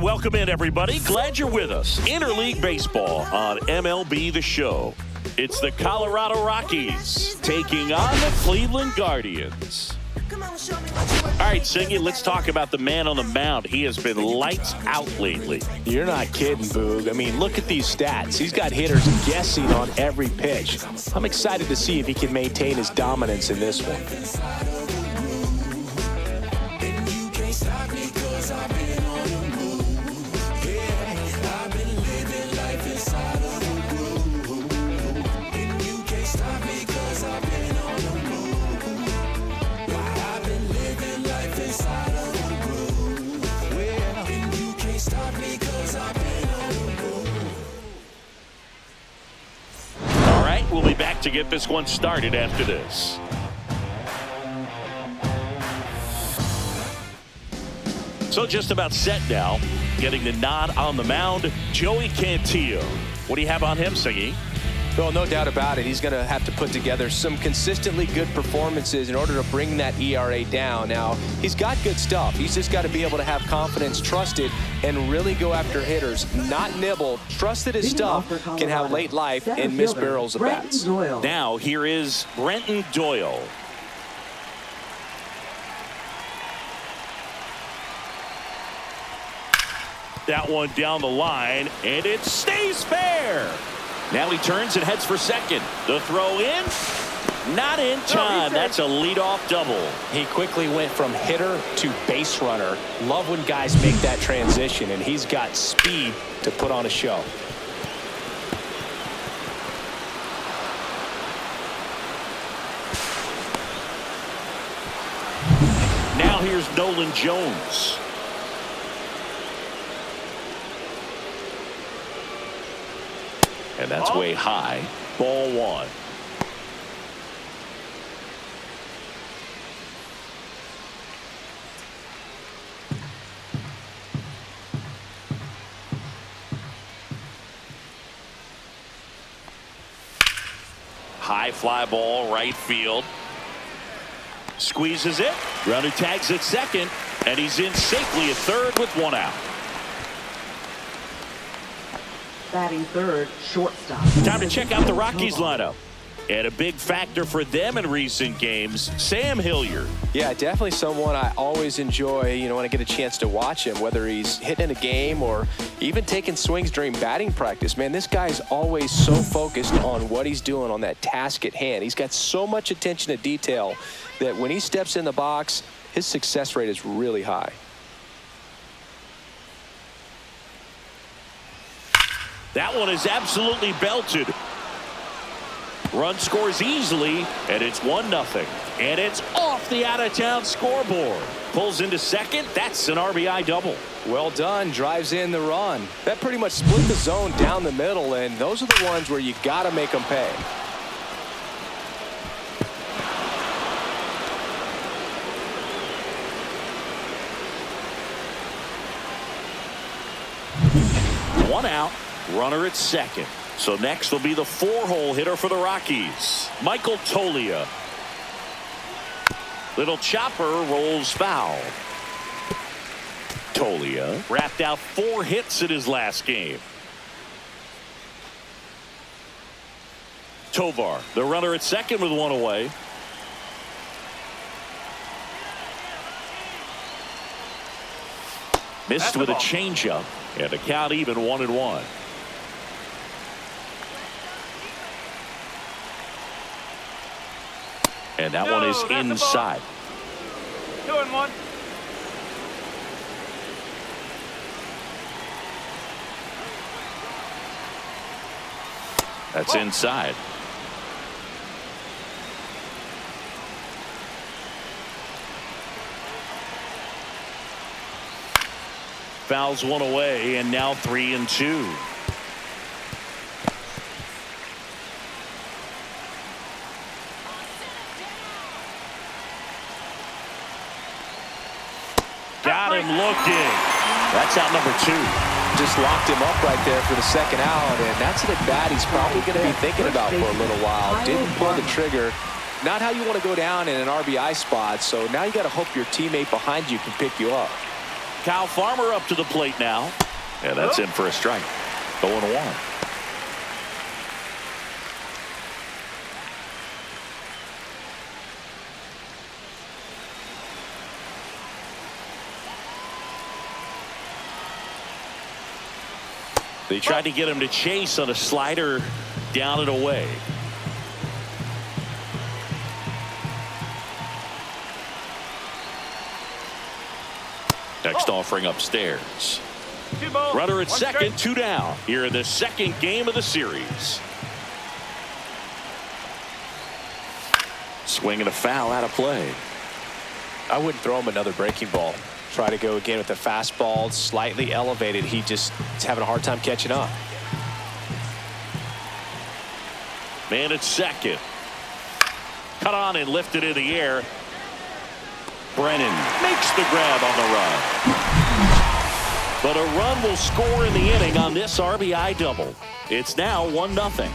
welcome in, everybody. Glad you're with us. Interleague Baseball on MLB The Show. It's the Colorado Rockies taking on the Cleveland Guardians. All right, Singy, let's talk about the man on the mound. He has been lights out lately. You're not kidding, Boog. I mean, look at these stats. He's got hitters guessing on every pitch. I'm excited to see if he can maintain his dominance in this one. We'll be back to get this one started after this. So just about set now. Getting the nod on the mound, Joey Cantillo. What do you have on him, Singy? Well, no doubt about it. He's going to have to put together some consistently good performances in order to bring that ERA down. Now, he's got good stuff. He's just got to be able to have confidence, trust it, and really go after hitters, not nibble. Trust that his stuff can have late life and miss barrels of bats. Now, here is Brenton Doyle. That one down the line, and it stays fair. Now he turns and heads for second. The throw in, not in time. That's a leadoff double. He quickly went from hitter to base runner. Love when guys make that transition, and he's got speed to put on a show. Now here's Nolan Jones. And that's way high. Ball one. High fly ball, right field. Squeezes it. Runner tags at second. And he's in safely at third with one out. Batting third, shortstop. Time to check out the Rockies lineup. And a big factor for them in recent games, Sam Hilliard. Yeah, definitely someone I always enjoy, when I get a chance to watch him, whether he's hitting in a game or even taking swings during batting practice. Man, this guy's always so focused on what he's doing on that task at hand. He's got so much attention to detail that when he steps in the box, his success rate is really high. That one is absolutely belted. Run scores easily, and it's 1-0. And it's off the out-of-town scoreboard. Pulls into second. That's an RBI double. Well done. Drives in the run. That pretty much split the zone down the middle, and those are the ones where you got to make them pay. One out. Runner at second. So next will be the 4-hole hitter for the Rockies, Michael Toglia. Little chopper rolls foul. Toglia wrapped out 4 hits in his last game. Tovar, the runner at second with one away. Missed with a changeup, and the count even 1-1. And that one is inside. 2-1. That's inside. Fouls one away, and now 3-2. Got him looking. That's out number 2. Just locked him up right there for the second out, and that's an at-bat he's probably going to be thinking about for a little while. Didn't pull the trigger. Not how you want to go down in an RBI spot, so now you got to hope your teammate behind you can pick you up. Kyle Farmer up to the plate now. And that's in for a strike. 0-1. They tried to get him to chase on a slider down and away. Next offering upstairs. Runner at second, 2 down here in the second game of the series. Swing and a foul out of play. I wouldn't throw him another breaking ball. Try to go again with the fastball, slightly elevated. He just is having a hard time catching up. Man at second. Cut on and lifted in the air. Brennan makes the grab on the run. But a run will score in the inning on this RBI double. It's now 1-0.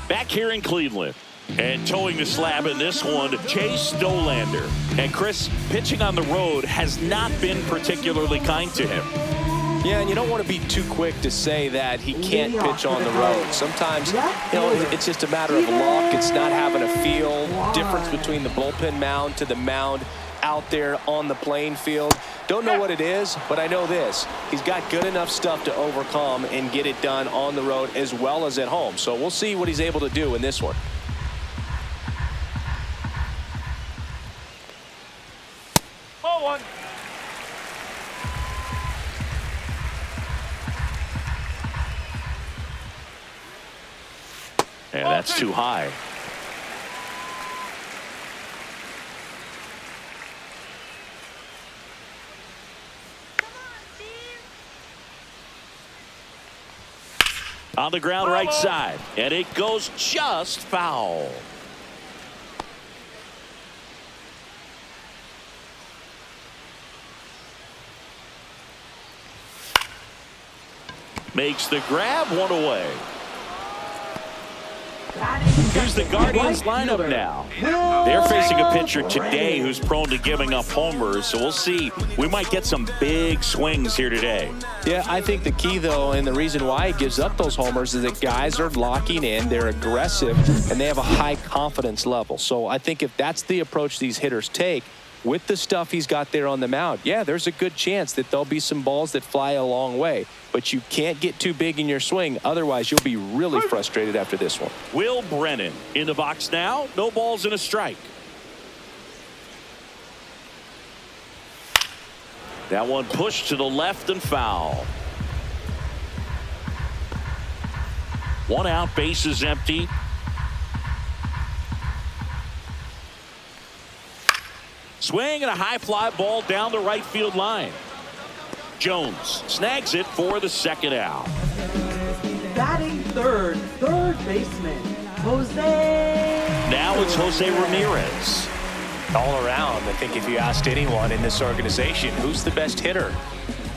Back here in Cleveland. And towing the slab in this one, Chase Dollander. And Chris, pitching on the road has not been particularly kind to him. Yeah, and you don't want to be too quick to say that he can't pitch on the road. Sometimes, it's just a matter of luck. It's not having a feel. Difference between the bullpen mound to the mound out there on the playing field. Don't know what it is, but I know this. He's got good enough stuff to overcome and get it done on the road as well as at home. So we'll see what he's able to do in this one. And that's too high. On the ground right side. And it goes just foul. Makes the grab, 1 away. Here's the Guardians lineup now. They're facing a pitcher today who's prone to giving up homers, so we'll see. We might get some big swings here today. Yeah, I think the key, though, and the reason why he gives up those homers is that guys are locking in, they're aggressive, and they have a high confidence level. So I think if that's the approach these hitters take, with the stuff he's got there on the mound, yeah, there's a good chance that there'll be some balls that fly a long way. But you can't get too big in your swing. Otherwise, you'll be really frustrated after this one. Will Brennan in the box now. No balls and a strike. That one pushed to the left and foul. 1 out, bases empty. Swing and a high fly ball down the right field line. Jones snags it for the second out. Batting third baseman, Jose. Now it's Jose Ramirez. All around, I think if you asked anyone in this organization who's the best hitter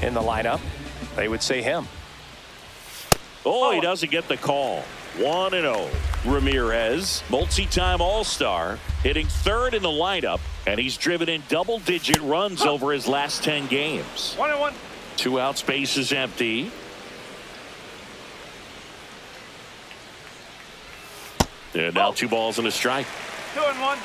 in the lineup, they would say him. Oh, he doesn't get the call. 1-0. Ramirez, multi-time All-Star, hitting third in the lineup, and he's driven in double-digit runs over his last 10 games. 1-1. 2 outs, bases empty. And now 2 balls and a strike. 2-1.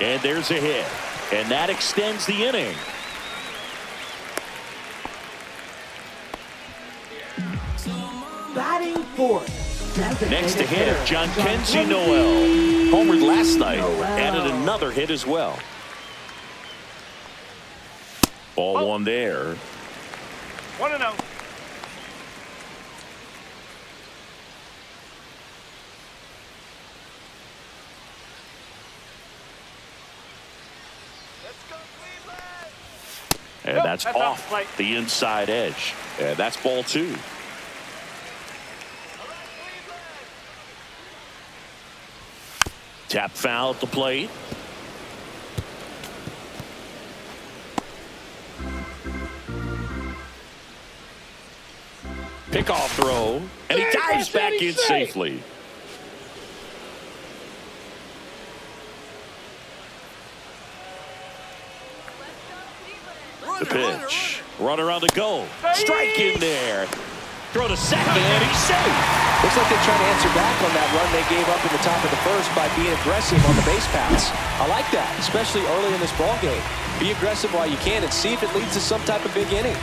And there's a hit. And that extends the inning. Batting fourth. Next to hit, John Kenzie Noel. Homered last night. Added another hit as well. Ball 1 there. 1-0. And that's off the inside edge. And that's ball 2. Tap foul at the plate. Pickoff throw, and he dives back in safely. The pitch. Runner on the go. Strike in there. Throw to second, and he's safe. Looks like they're trying to answer back on that run they gave up in the top of the first by being aggressive on the base paths. I like that, especially early in this ball game. Be aggressive while you can and see if it leads to some type of big inning.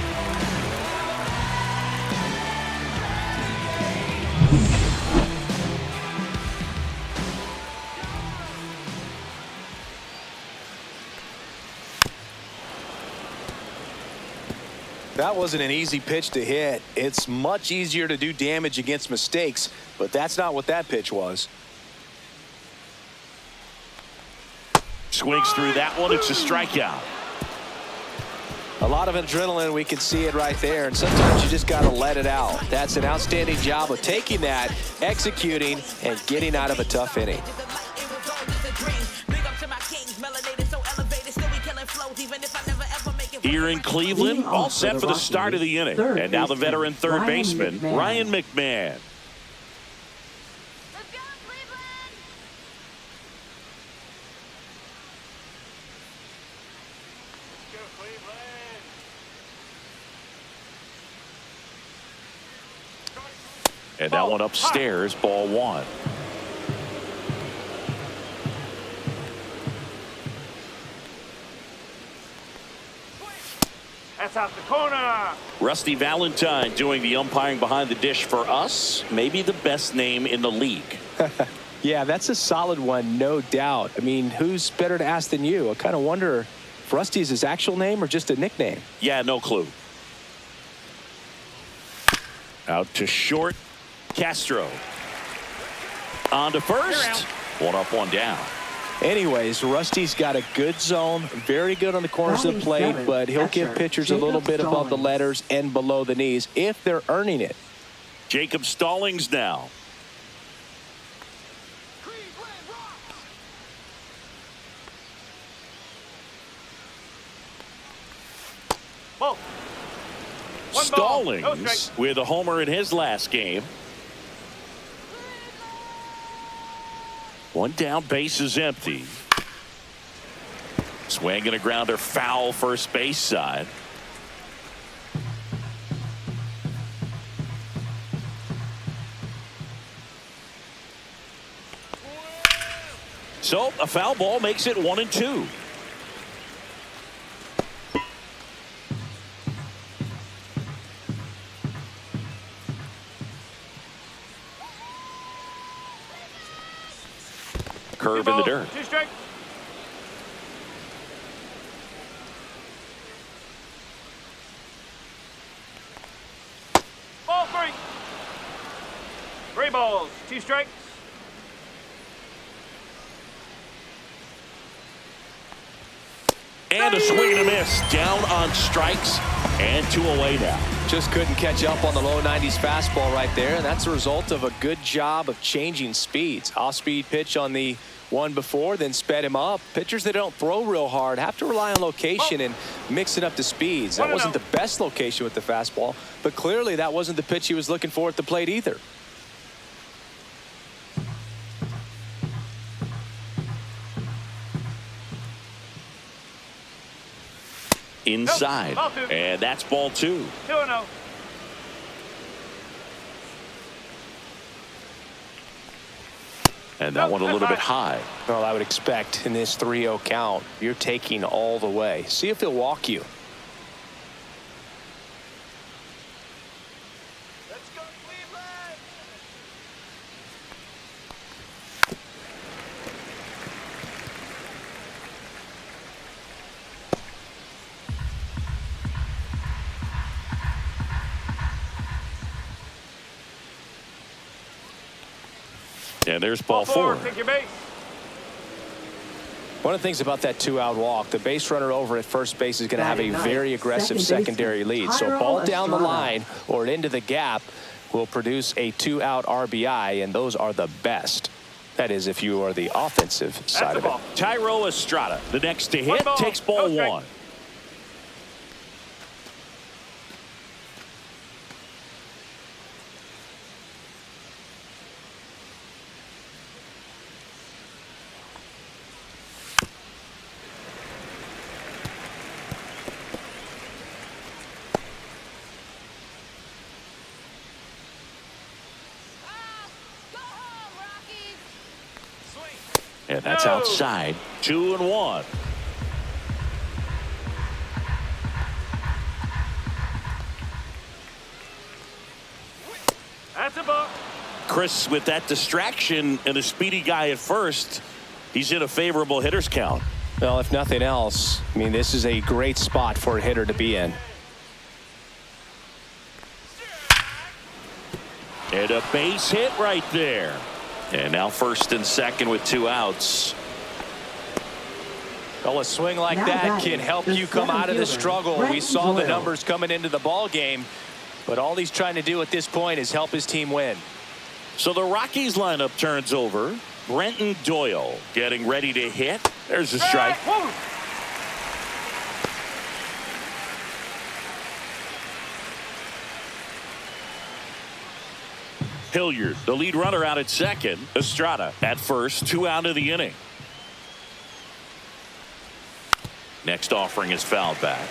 That wasn't an easy pitch to hit. It's much easier to do damage against mistakes, but that's not what that pitch was. Swings through that one. It's a strikeout. A lot of adrenaline. We can see it right there, and sometimes you just got to let it out. That's an outstanding job of taking that, executing, and getting out of a tough inning. Here in Cleveland, all set for the start of the inning. And now the veteran third baseman, Ryan McMahon. Let's go, Cleveland! And that one upstairs, ball one. That's out the corner. Rusty Valentine doing the umpiring behind the dish for us. Maybe the best name in the league. Yeah, that's a solid one, no doubt. I mean, who's better to ask than you? I kind of wonder if Rusty is his actual name or just a nickname. Yeah, no clue. Out to short. Castro. On to first. One up, one down. Anyways, Rusty's got a good zone, very good on the corners of the plate, but he'll give pitchers a little bit above the letters and below the knees if they're earning it. Jacob Stallings now. Ball. Stallings with a homer in his last game. One down, base is empty. Swing and a grounder foul first base side. So a foul ball makes it 1-2. Curve in the dirt. 2 strikes. Ball 3. 3 balls, 2 strikes. And a swing and a miss. Down on strikes and 2 away now. Just couldn't catch up on the low 90s fastball right there, and that's a result of a good job of changing speeds. Off-speed pitch on the one before, then sped him up. Pitchers that don't throw real hard have to rely on location and mixing up the speeds. That wasn't the best location with the fastball, but clearly that wasn't the pitch he was looking for at the plate either. Inside, and that's ball 2. 2-0. And that one a little bit high. Well, I would expect in this 3-0 count, you're taking all the way. See if he'll walk you. Let's go, Cleveland! And there's ball 4. Take your base. One of the things about that 2-out walk, the base runner over at first base is going to have a very aggressive secondary lead. So ball down the line or into the gap will produce a 2-out RBI, and those are the best. That is, if you are the offensive side of it. Tyro Estrada, the next to hit, takes ball one. And that's outside. 2-1. That's a ball. Chris, with that distraction and a speedy guy at first, he's in a favorable hitter's count. Well, if nothing else, I mean, this is a great spot for a hitter to be in. And a base hit right there. And now first and second with 2 outs. Well, a swing like that can help you come out of the struggle. We saw the numbers coming into the ball game, but all he's trying to do at this point is help his team win. So the Rockies lineup turns over. Brenton Doyle getting ready to hit. There's a strike. Hilliard, the lead runner, out at second. Estrada at first, 2 out of the inning. Next offering is fouled back.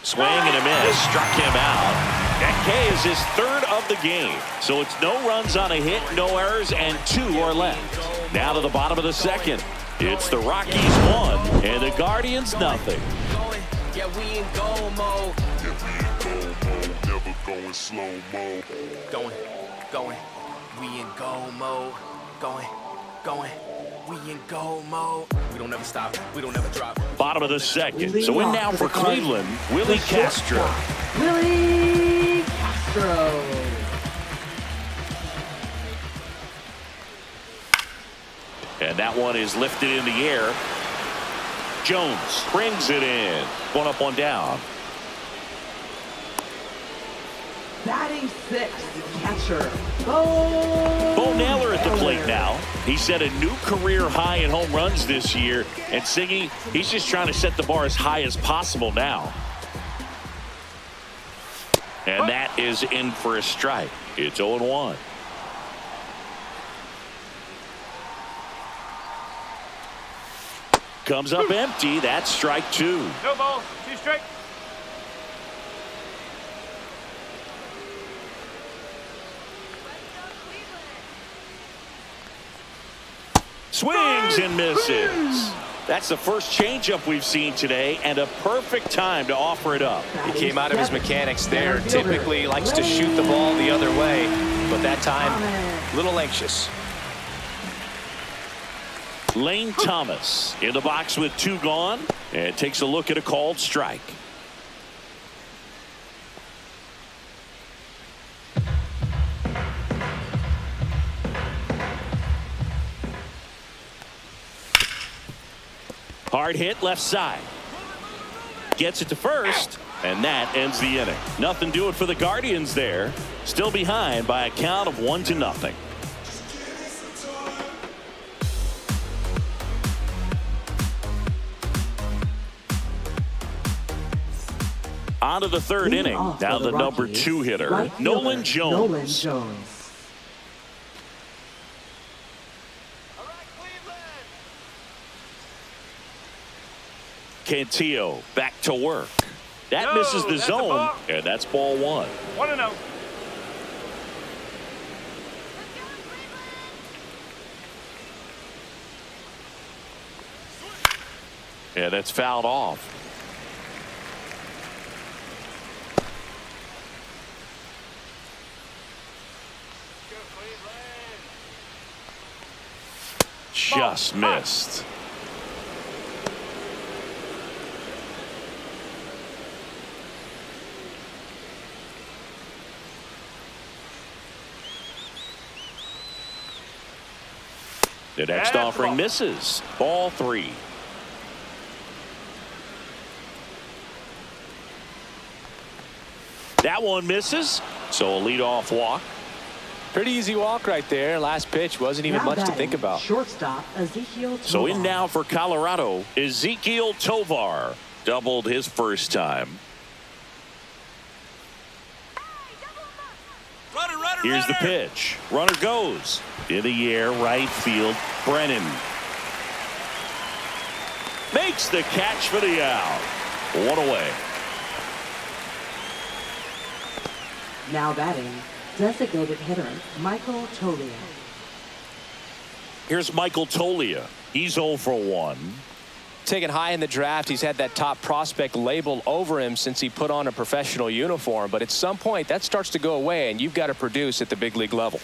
Swing and a miss, struck him out. That K is his 3rd of the game. So it's no runs on a hit, no errors, and 2 are left. Now to the bottom of the second. It's the Rockies 1 and the Guardians nothing. Yeah, we in goal mode. Never going slow mo. Going. We in goal mode. Going. We in goal mode. We don't ever stop. We don't ever drop. Bottom of the second. So in now for Cleveland, Willie Castro. Willie Castro. And that one is lifted in the air. Jones brings it in. 1 up, 1 down. Batting 6th, catcher, Bo Naylor at the plate now. He set a new career high in home runs this year. And Singy, he's just trying to set the bar as high as possible now. And that is in for a strike. It's 0-1. Comes up empty. That's strike 2. No ball. 2 strike. Swings and misses. That's the first changeup we've seen today, and a perfect time to offer it up. He came out of his mechanics there. Typically he likes to shoot the ball the other way, but that time a little anxious. Lane Thomas in the box with 2 gone, and takes a look at a called strike. Hard hit left side. Gets it to first, and that ends the inning. Nothing doing for the Guardians there. Still behind by a count of 1-0. On to the 3rd inning. Now the number 2 hitter, Nolan Jones. Cantillo back to work. That misses the zone, and that's ball 1. 1-0. And that's fouled off. Just missed. The next offering misses. Ball 3. That one misses, so a leadoff walk. Pretty easy walk right there. Last pitch wasn't even much to think about. Shortstop Ezekiel Tovar. So in now for Colorado, Ezekiel Tovar. Doubled his first time. Here's the pitch. Runner goes. In the air, right field, Brennan. Makes the catch for the out. One away. Now batting, designated hitter Michael Tolia. Here's Michael Tolia. He's 0 for 1. Taken high in the draft, he's had that top prospect label over him since he put on a professional uniform. But at some point, that starts to go away, and you've got to produce at the big league level.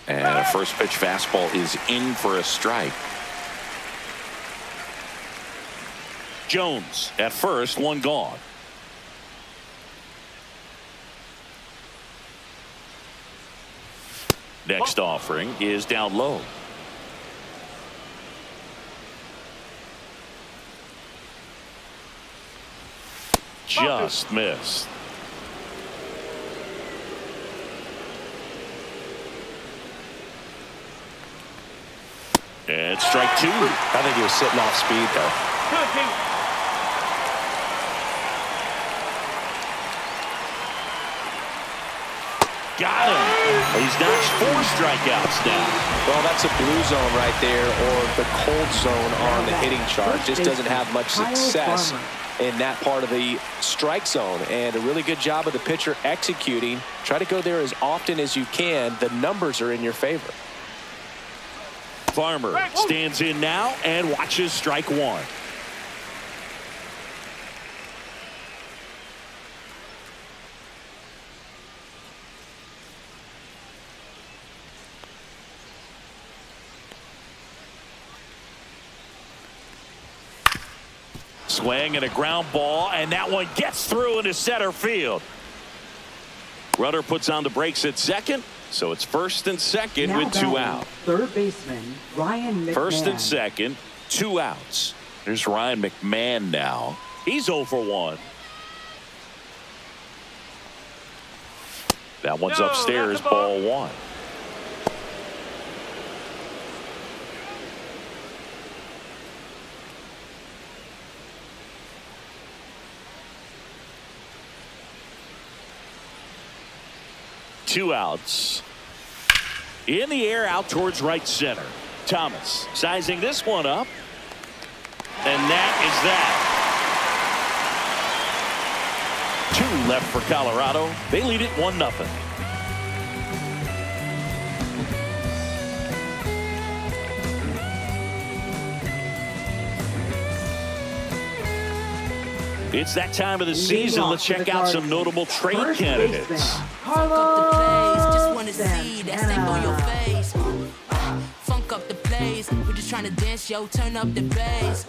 And a first pitch fastball is in for a strike. Jones at first, one gone. Next offering is down low. Just missed. And strike two. I think he was sitting off speed, though. Got him. He's notched 4 strikeouts now. Well, that's a blue zone right there, or the cold zone on the hitting chart. Just doesn't have much success in that part of the strike zone. And a really good job of the pitcher executing. Try to go there as often as you can. The numbers are in your favor. Farmer stands in now and watches strike one. Swing and a ground ball, and that one gets through into center field. Rudder puts on the brakes at second, so it's first and second now with 2 out. Third baseman Ryan McMahon. First and second, 2 outs. There's Ryan McMahon now. He's 0 for 1. That one's upstairs, ball 1. Two outs. In the air, out towards right center. Thomas sizing this one up. And that is that. 2 left for Colorado. They lead it 1-0. It's that time of the season. Let's check out some notable trade candidates. Funk up the place, just wanna see that stank on your face. Funk up the place, we just trying to dance, yo, turn up the bass.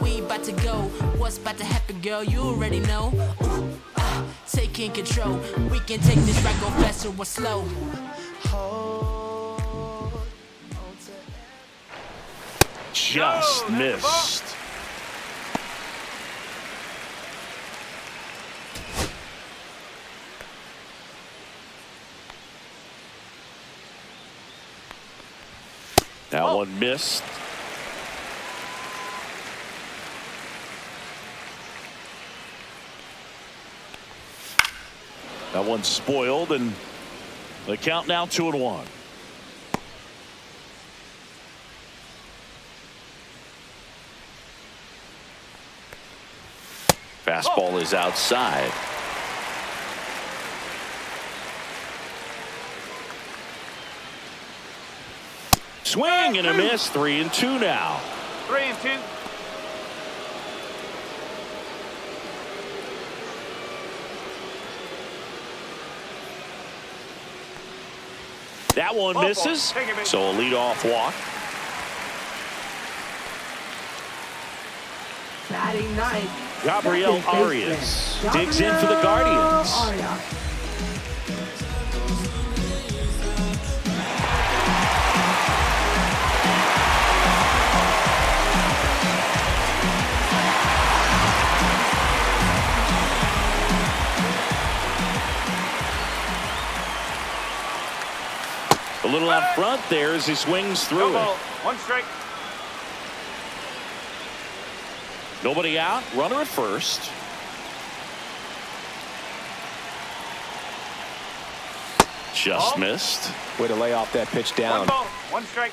We about to go, what's about to happen, girl, you already know. Taking control, we can take this right, go faster or slow. Just missed. That one missed. That one's spoiled, and the count now 2-1. Fastball is outside. Swing and a miss. 3-2 now. 3-2. That one misses. So a leadoff walk. Batting ninth, Gabriel second Arias baseman, digs in for the Guardians. Arias. angle out front there as he swings through No ball. it. 1 strike. Nobody out. Runner at first. Just Ball. missed. Way to lay off that pitch 1 down. ball. 1 strike.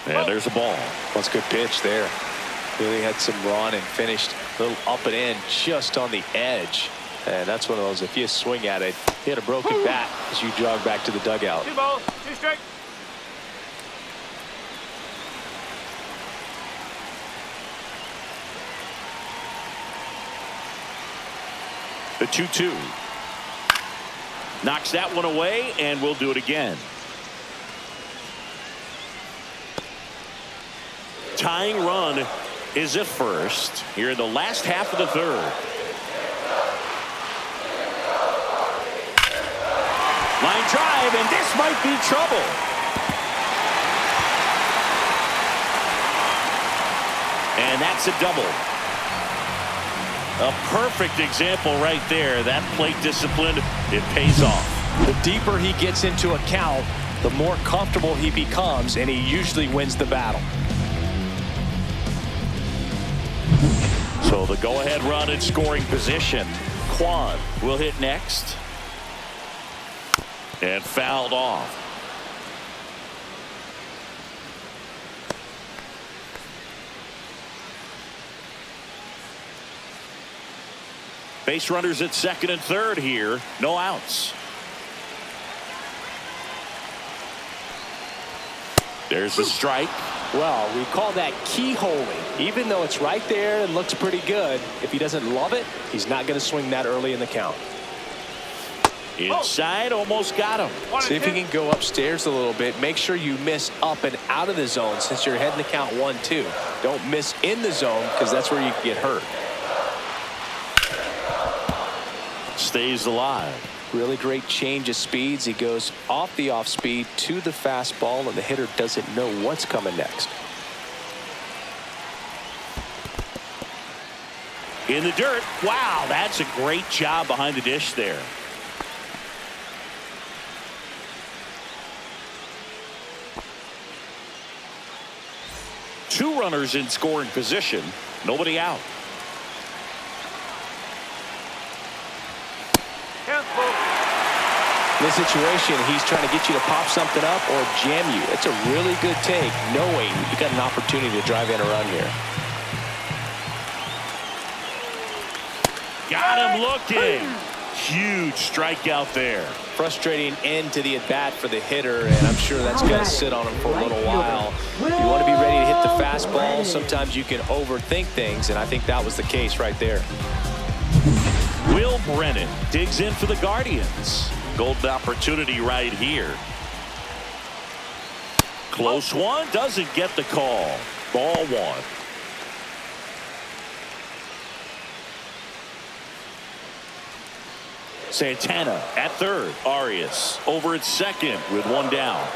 And there's a ball. That's a good pitch there. Really had some run and finished a little up and in just on the edge. And that's one of those, if you swing at it, hit a broken bat as you jog back to the dugout. 2 balls. 2 strikes. The 2-2. Knocks that one away, and we'll do it again. Tying run is at first here in the last half of the third. Line drive, and this might be trouble. And that's a double. A perfect example right there. That plate discipline, it pays off. The deeper he gets into a count, the more comfortable he becomes, and he usually wins the battle. So the go-ahead run in scoring position. Quan will hit next. And fouled off. Base runners at second and third here. No outs. There's the strike. Well, we call that keyholing. Even though it's right there and looks pretty good, if he doesn't love it, he's not going to swing that early in the count. Inside, almost got him. See if you can go upstairs a little bit. Make sure you miss up and out of the zone since you're heading to count 1-2. Don't miss in the zone because that's where you can get hurt. Stays alive. Really great change of speeds. He goes off the off speed to the fastball, and the hitter doesn't know what's coming next. In the dirt. Wow, that's a great job behind the dish there. Two runners in scoring position. Nobody out. In this situation, he's trying to get you to pop something up or jam you. It's a really good take, knowing you got an opportunity to drive in a run here. Got him looking. Huge strikeout there. Frustrating end to the at-bat for the hitter, and I'm sure that's going to sit on him for a little while. You want to be ready to hit the fastball. Sometimes you can overthink things, and I think that was the case right there. Will Brennan digs in for the Guardians. Golden opportunity right here. Close one, doesn't get the call. Ball 1. Santana at third. Arias over at second with 1 down.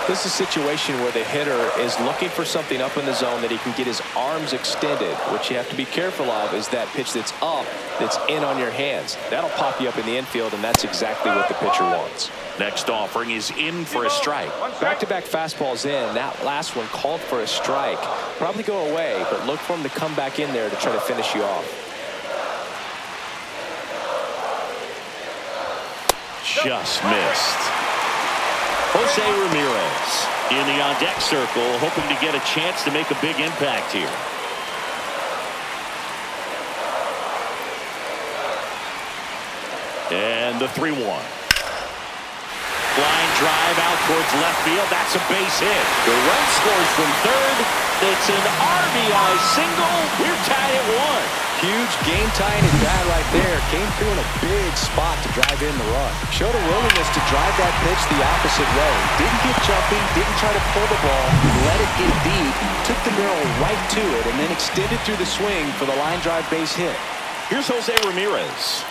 This is a situation where the hitter is looking for something up in the zone that he can get his arms extended. What you have to be careful of is that pitch that's up, that's in on your hands. That'll pop you up in the infield, and that's exactly what the pitcher wants. Next offering is in for a strike. Back-to-back fastballs in. That last one called for a strike. Probably go away, but look for him to come back in there to try to finish you off. Just missed. Jose Ramirez in the on-deck circle, hoping to get a chance to make a big impact here. And the 3-1. Line drive out towards left field. That's a base hit. The run scores from third. It's an RBI single. We're tied at 1. Huge game-tying at bat right there. Came through in a big spot to drive in the run. Showed a willingness to drive that pitch the opposite way. Didn't get jumpy, didn't try to pull the ball, let it get deep, took the barrel right to it, and then extended through the swing for the line drive base hit. Here's Jose Ramirez.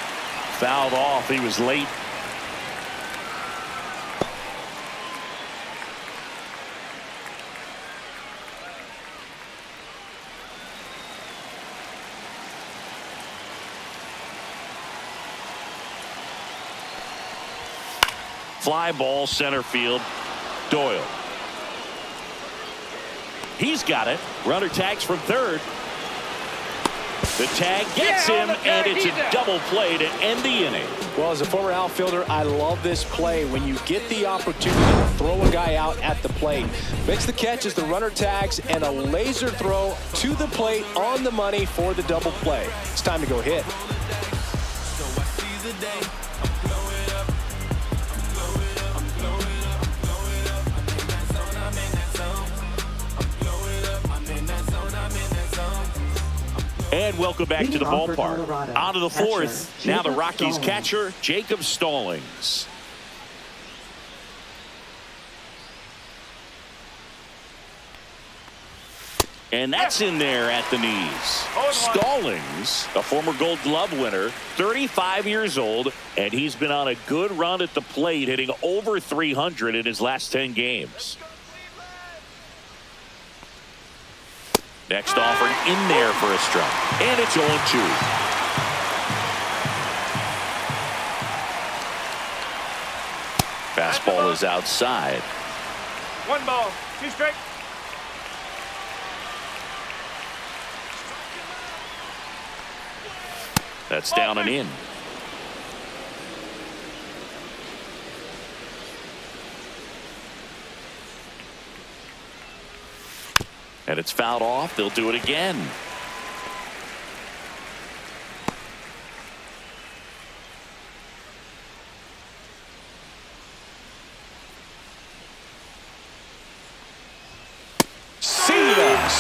Fouled off. He was late. Fly ball center field. Doyle. He's got it. Runner tags from third. The tag gets him, and it's a double play to end the inning. Well, as a former outfielder, I love this play. When you get the opportunity to throw a guy out at the plate, makes the catch as the runner tags, and a laser throw to the plate on the money for the double play. It's time to go hit. And welcome back to the ballpark. On to the fourth. Now the Rockies catcher, Jacob Stallings. And that's in there at the knees. Stallings, a former Gold Glove winner, 35 years old, and he's been on a good run at the plate, hitting over 300 in his last 10 games. Next offering in there for a strike. And it's 0-2. Fastball is outside. 1 ball, 2 strikes. That's down and in. And it's fouled off. They'll do it again.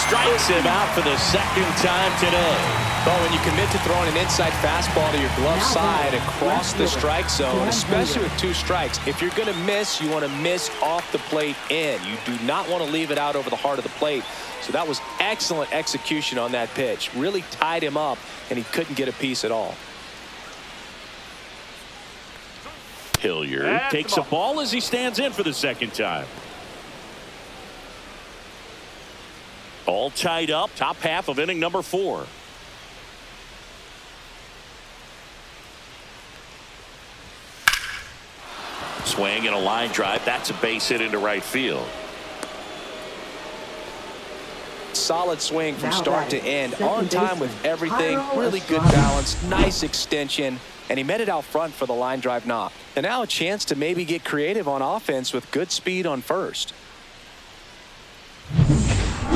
Strikes him out for the second time today. Well, when you commit to throwing an inside fastball to your glove side across the strike zone, especially with 2 strikes, if you're going to miss, you want to miss off the plate in. You do not want to leave it out over the heart of the plate. So that was excellent execution on that pitch. Really tied him up, and he couldn't get a piece at all. Hilliard takes a ball as he stands in for the second time. All tied up, top half of inning number 4. Swing and a line drive. That's a base hit into right field. Solid swing from start to end. On time with everything. Really good balance. Nice extension. And he met it out front for the line drive knock. And now a chance to maybe get creative on offense with good speed on first.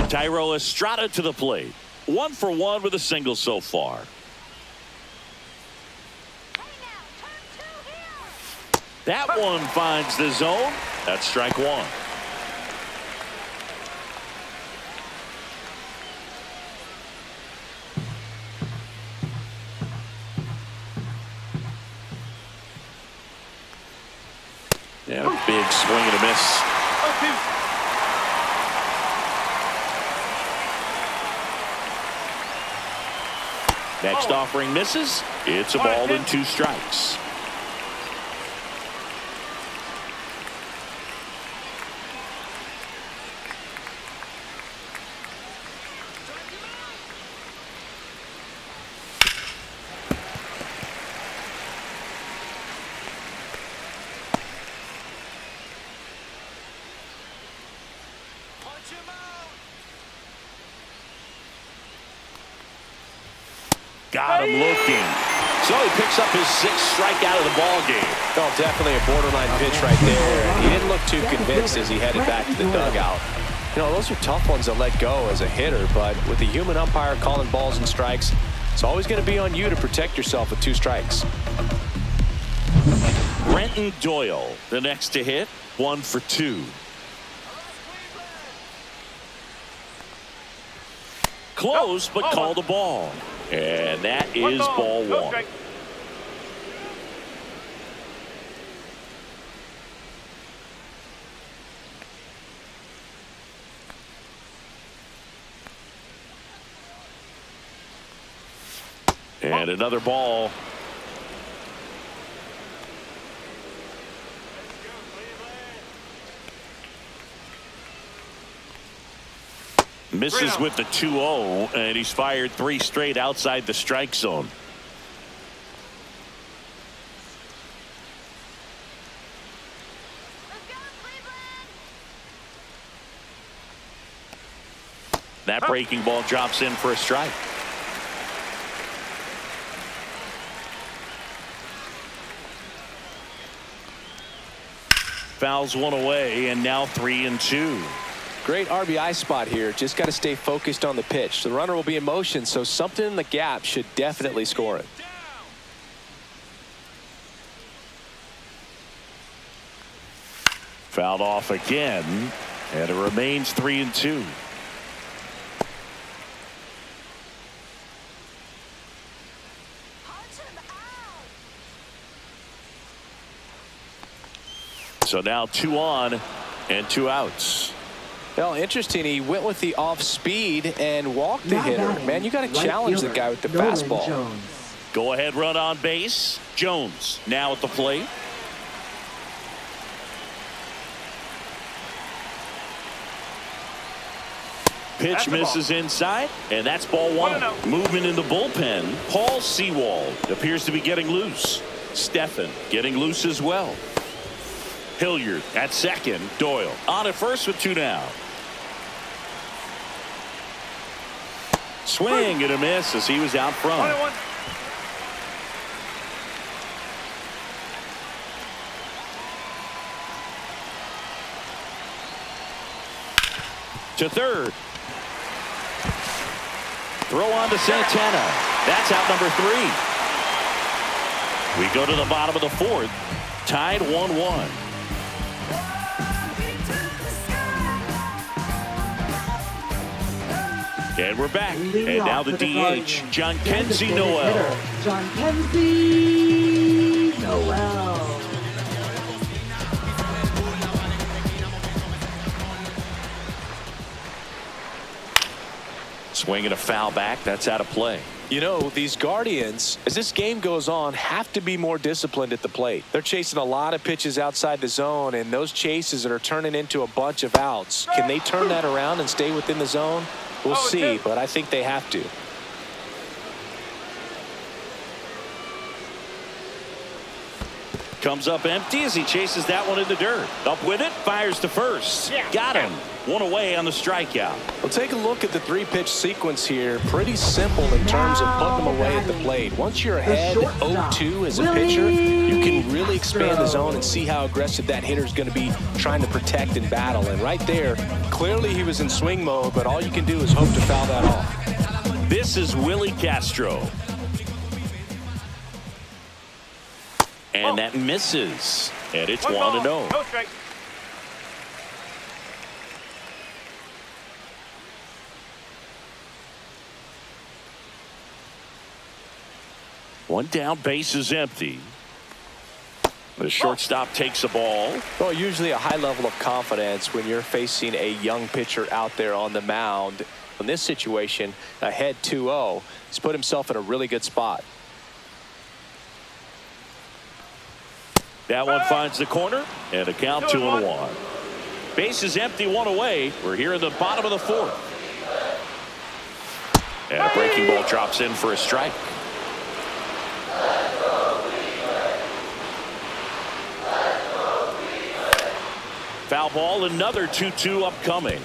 Thairo Estrada to the plate. 1 for 1 with a single so far. That one finds the zone. That's strike 1. Yeah, a big swing and a miss. Next offering misses. It's a ball and 2 strikes. Got him looking. So he picks up his 6th strikeout of the ball game. Oh, definitely a borderline pitch right there. He didn't look too convinced as he headed back to the dugout. You know, those are tough ones to let go as a hitter, but with the human umpire calling balls and strikes, it's always going to be on you to protect yourself with 2 strikes. Brenton Doyle, the next to hit, 1 for 2. Close, but called a ball. And that is ball 1. And another ball. Misses with the 2-0, and he's fired 3 straight outside the strike zone. That breaking ball drops in for a strike. Fouls one away, and now 3-2. Great RBI spot here. Just got to stay focused on the pitch. The runner will be in motion, so something in the gap should definitely score it. Fouled off again, and it remains 3-2. So now 2 on and 2 outs. Well, interesting. He went with the off speed and walked the hitter. Man, you got to challenge the guy with the fastball. Go ahead run on base. Jones now at the plate. Pitch misses inside, and that's ball 1. Movement in the bullpen. Paul Skenes appears to be getting loose. Stephan getting loose as well. Hilliard at second. Doyle on at first with 2 down. Swing and a miss as he was out front. 1-1. To third. Throw on to Santana. That's out number 3. We go to the bottom of the 4th. Tied 1-1. And we're back. And now the DH, John Kenzie Noel. John Kenzie Noel. Swinging a foul back. That's out of play. You know, these Guardians, as this game goes on, have to be more disciplined at the plate. They're chasing a lot of pitches outside the zone, and those chases that are turning into a bunch of outs. Can they turn that around and stay within the zone? We'll see, but I think they have to. Comes up empty as he chases that one in the dirt. Up with it, fires to first. Got him. 1 away on the strikeout. Well, take a look at the 3-pitch sequence here. Pretty simple in terms of putting them away at the plate. Once you're ahead 0-2 as a pitcher, you can really expand the zone and see how aggressive that hitter is going to be trying to protect and battle. And right there, clearly he was in swing mode, but all you can do is hope to foul that off. This is Willie Castro. And that misses. And it's 1-0. No strike. One down, base is empty. The shortstop takes the ball. Well, usually a high level of confidence when you're facing a young pitcher out there on the mound. In this situation, ahead 2-0, he's put himself in a really good spot. That one finds the corner, and a count 2-1. Base is empty, 1 away. We're here in the bottom of the 4th. And a breaking ball drops in for a strike. Foul ball, another 2-2 upcoming.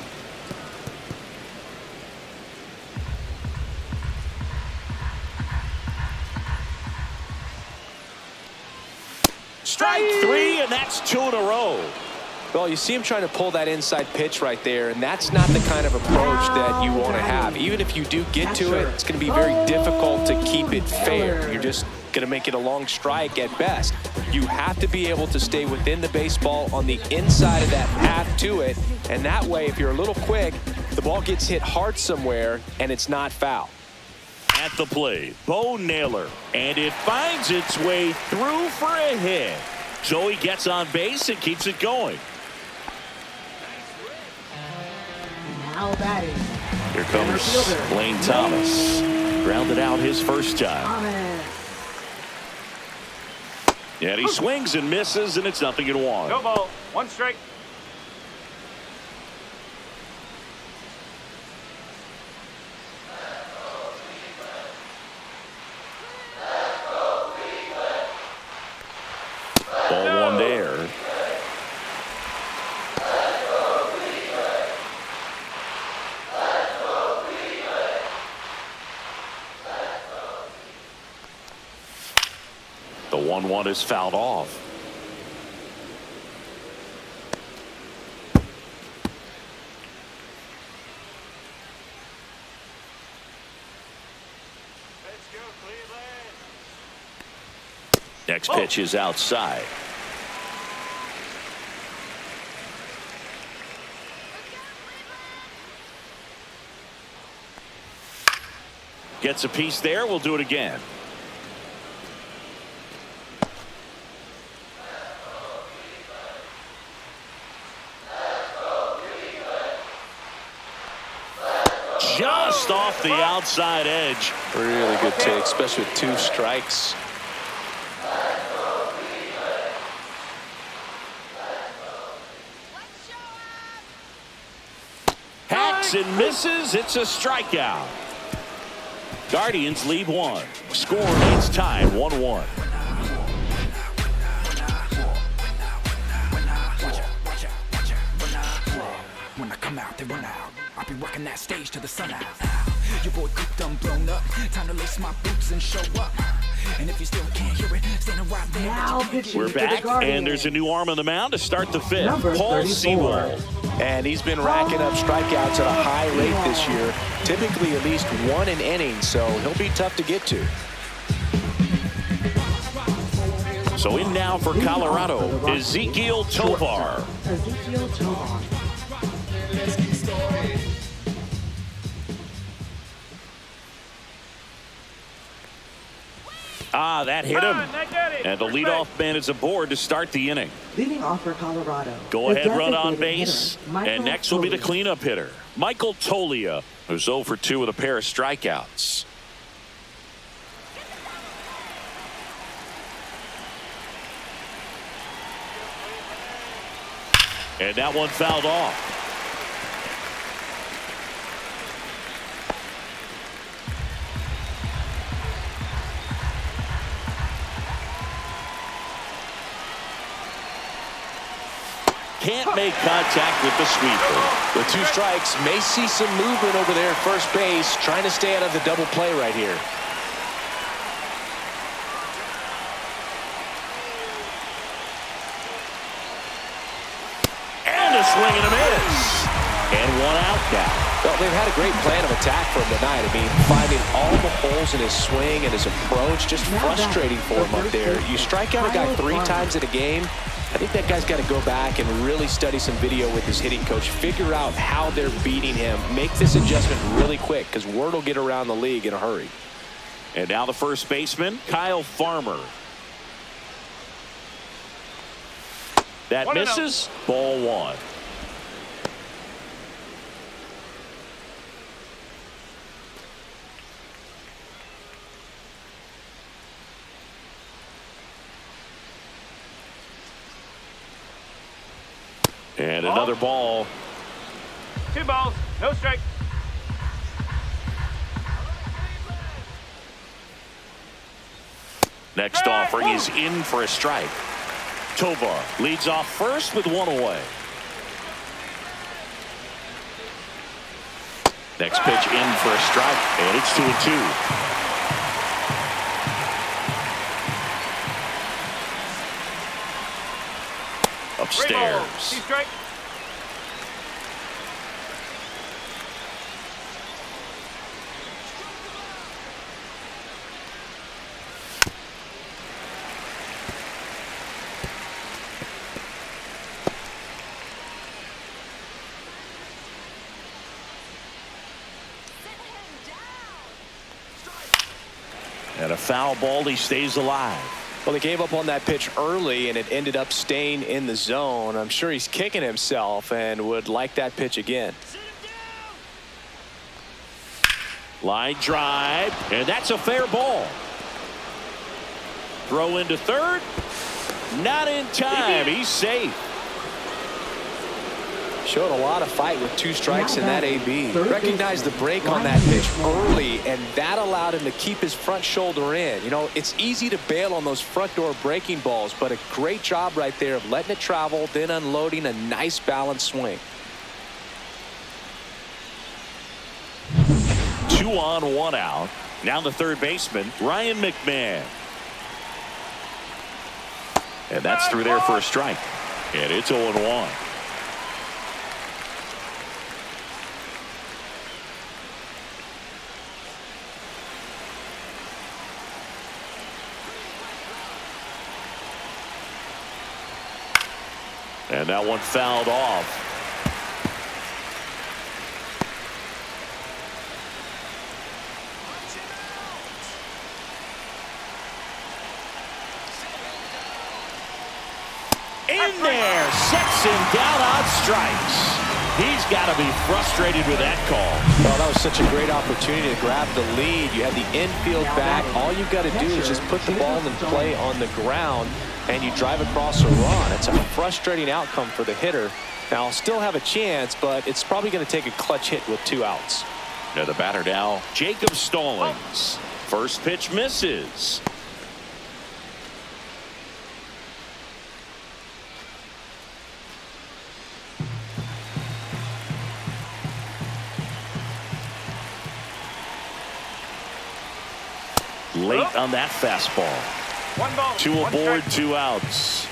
Strike 3, and that's 2 in a row. Well, you see him trying to pull that inside pitch right there, and that's not the kind of approach that you want to have. Even if you do get to it, it's going to be very difficult to keep it fair. You're just going to make it a long strike at best. You have to be able to stay within the baseball on the inside of that path to it, and that way, if you're a little quick, the ball gets hit hard somewhere, and it's not foul. At the plate, Bo Naylor, and it finds its way through for a hit. So he gets on base and keeps it going. Now batting. Here comes Lane Thomas. Grounded out his first time. Thomas. And he swings and misses, and it's 0-1. No ball. 1 strike. Ball 1 there. The 1-1 is fouled off. Next pitch is outside. Gets a piece there. We'll do it again. Just off the outside edge. Really good take, especially with 2 strikes. Hacks and misses. It's a strikeout. Guardians lead 1. Score remains tied 1-1. When I come out, they run out. I'll be rocking that stage till the sun out. Your boy cooked, done blown up. Time to lace my boots and show up. And if you still can't hear it, stand right there. Now pitching We're for the back, Guardians. and there's a new arm on the mound to start the 5th. Number Paul 34. Skenes. And he's been racking up strikeouts at a high rate this year. Typically at least 1 an inning, so he'll be tough to get to. So in now for Colorado, Ezequiel Tovar. Ezequiel Tovar. Ah, that hit him. And the leadoff man is aboard to start the inning. Leading off for Colorado. Go ahead, the run on designated base. hitter, Michael And next will be the Tolia. cleanup hitter, Michael Tolia, who's 0 for 2 with a pair of strikeouts. And that one fouled off. Can't make contact with the sweeper. With 2 strikes, may see some movement over there at first base, trying to stay out of the double play right here. And a swing and a miss. And 1 out now. Well, they've had a great plan of attack for him tonight. I mean, finding all the holes in his swing and his approach, just frustrating for him up there. You strike out a guy 3 times in a game, I think that guy's got to go back and really study some video with his hitting coach, figure out how they're beating him, make this adjustment really quick, because word will get around the league in a hurry. And now the first baseman, Kyle Farmer. That misses. Ball 1. And another ball. 2 balls, no strike. Next offering is in for a strike. Tovar leads off first with 1 away. Next pitch in for a strike, and it's 2-2. Upstairs. 2 strike. And a foul ball, he stays alive. Well, they gave up on that pitch early, and it ended up staying in the zone. I'm sure he's kicking himself and would like that pitch again. Line drive, and that's a fair ball. Throw into third. Not in time. He's safe. Showed a lot of fight with 2 strikes in that AB. Recognized the break on that pitch early, and that allowed him to keep his front shoulder in. You know, it's easy to bail on those front door breaking balls, but a great job right there of letting it travel, then unloading a nice balanced swing. 2 on, 1 out. Now the third baseman, Ryan McMahon. And that's through there for a strike. And it's 0-1. And that one fouled off. In there, sets him down on strikes. He's got to be frustrated with that call. Well, that was such a great opportunity to grab the lead. You have the infield back. All you've got to do is just put the ball in play on the ground, and you drive across a run. It's a frustrating outcome for the hitter. Now, I'll still have a chance, but it's probably going to take a clutch hit with 2 outs. Now the batter now, Jacob Stallings. First pitch misses. Late on that fastball. 1 ball. 2 1 aboard, strike. 2 outs.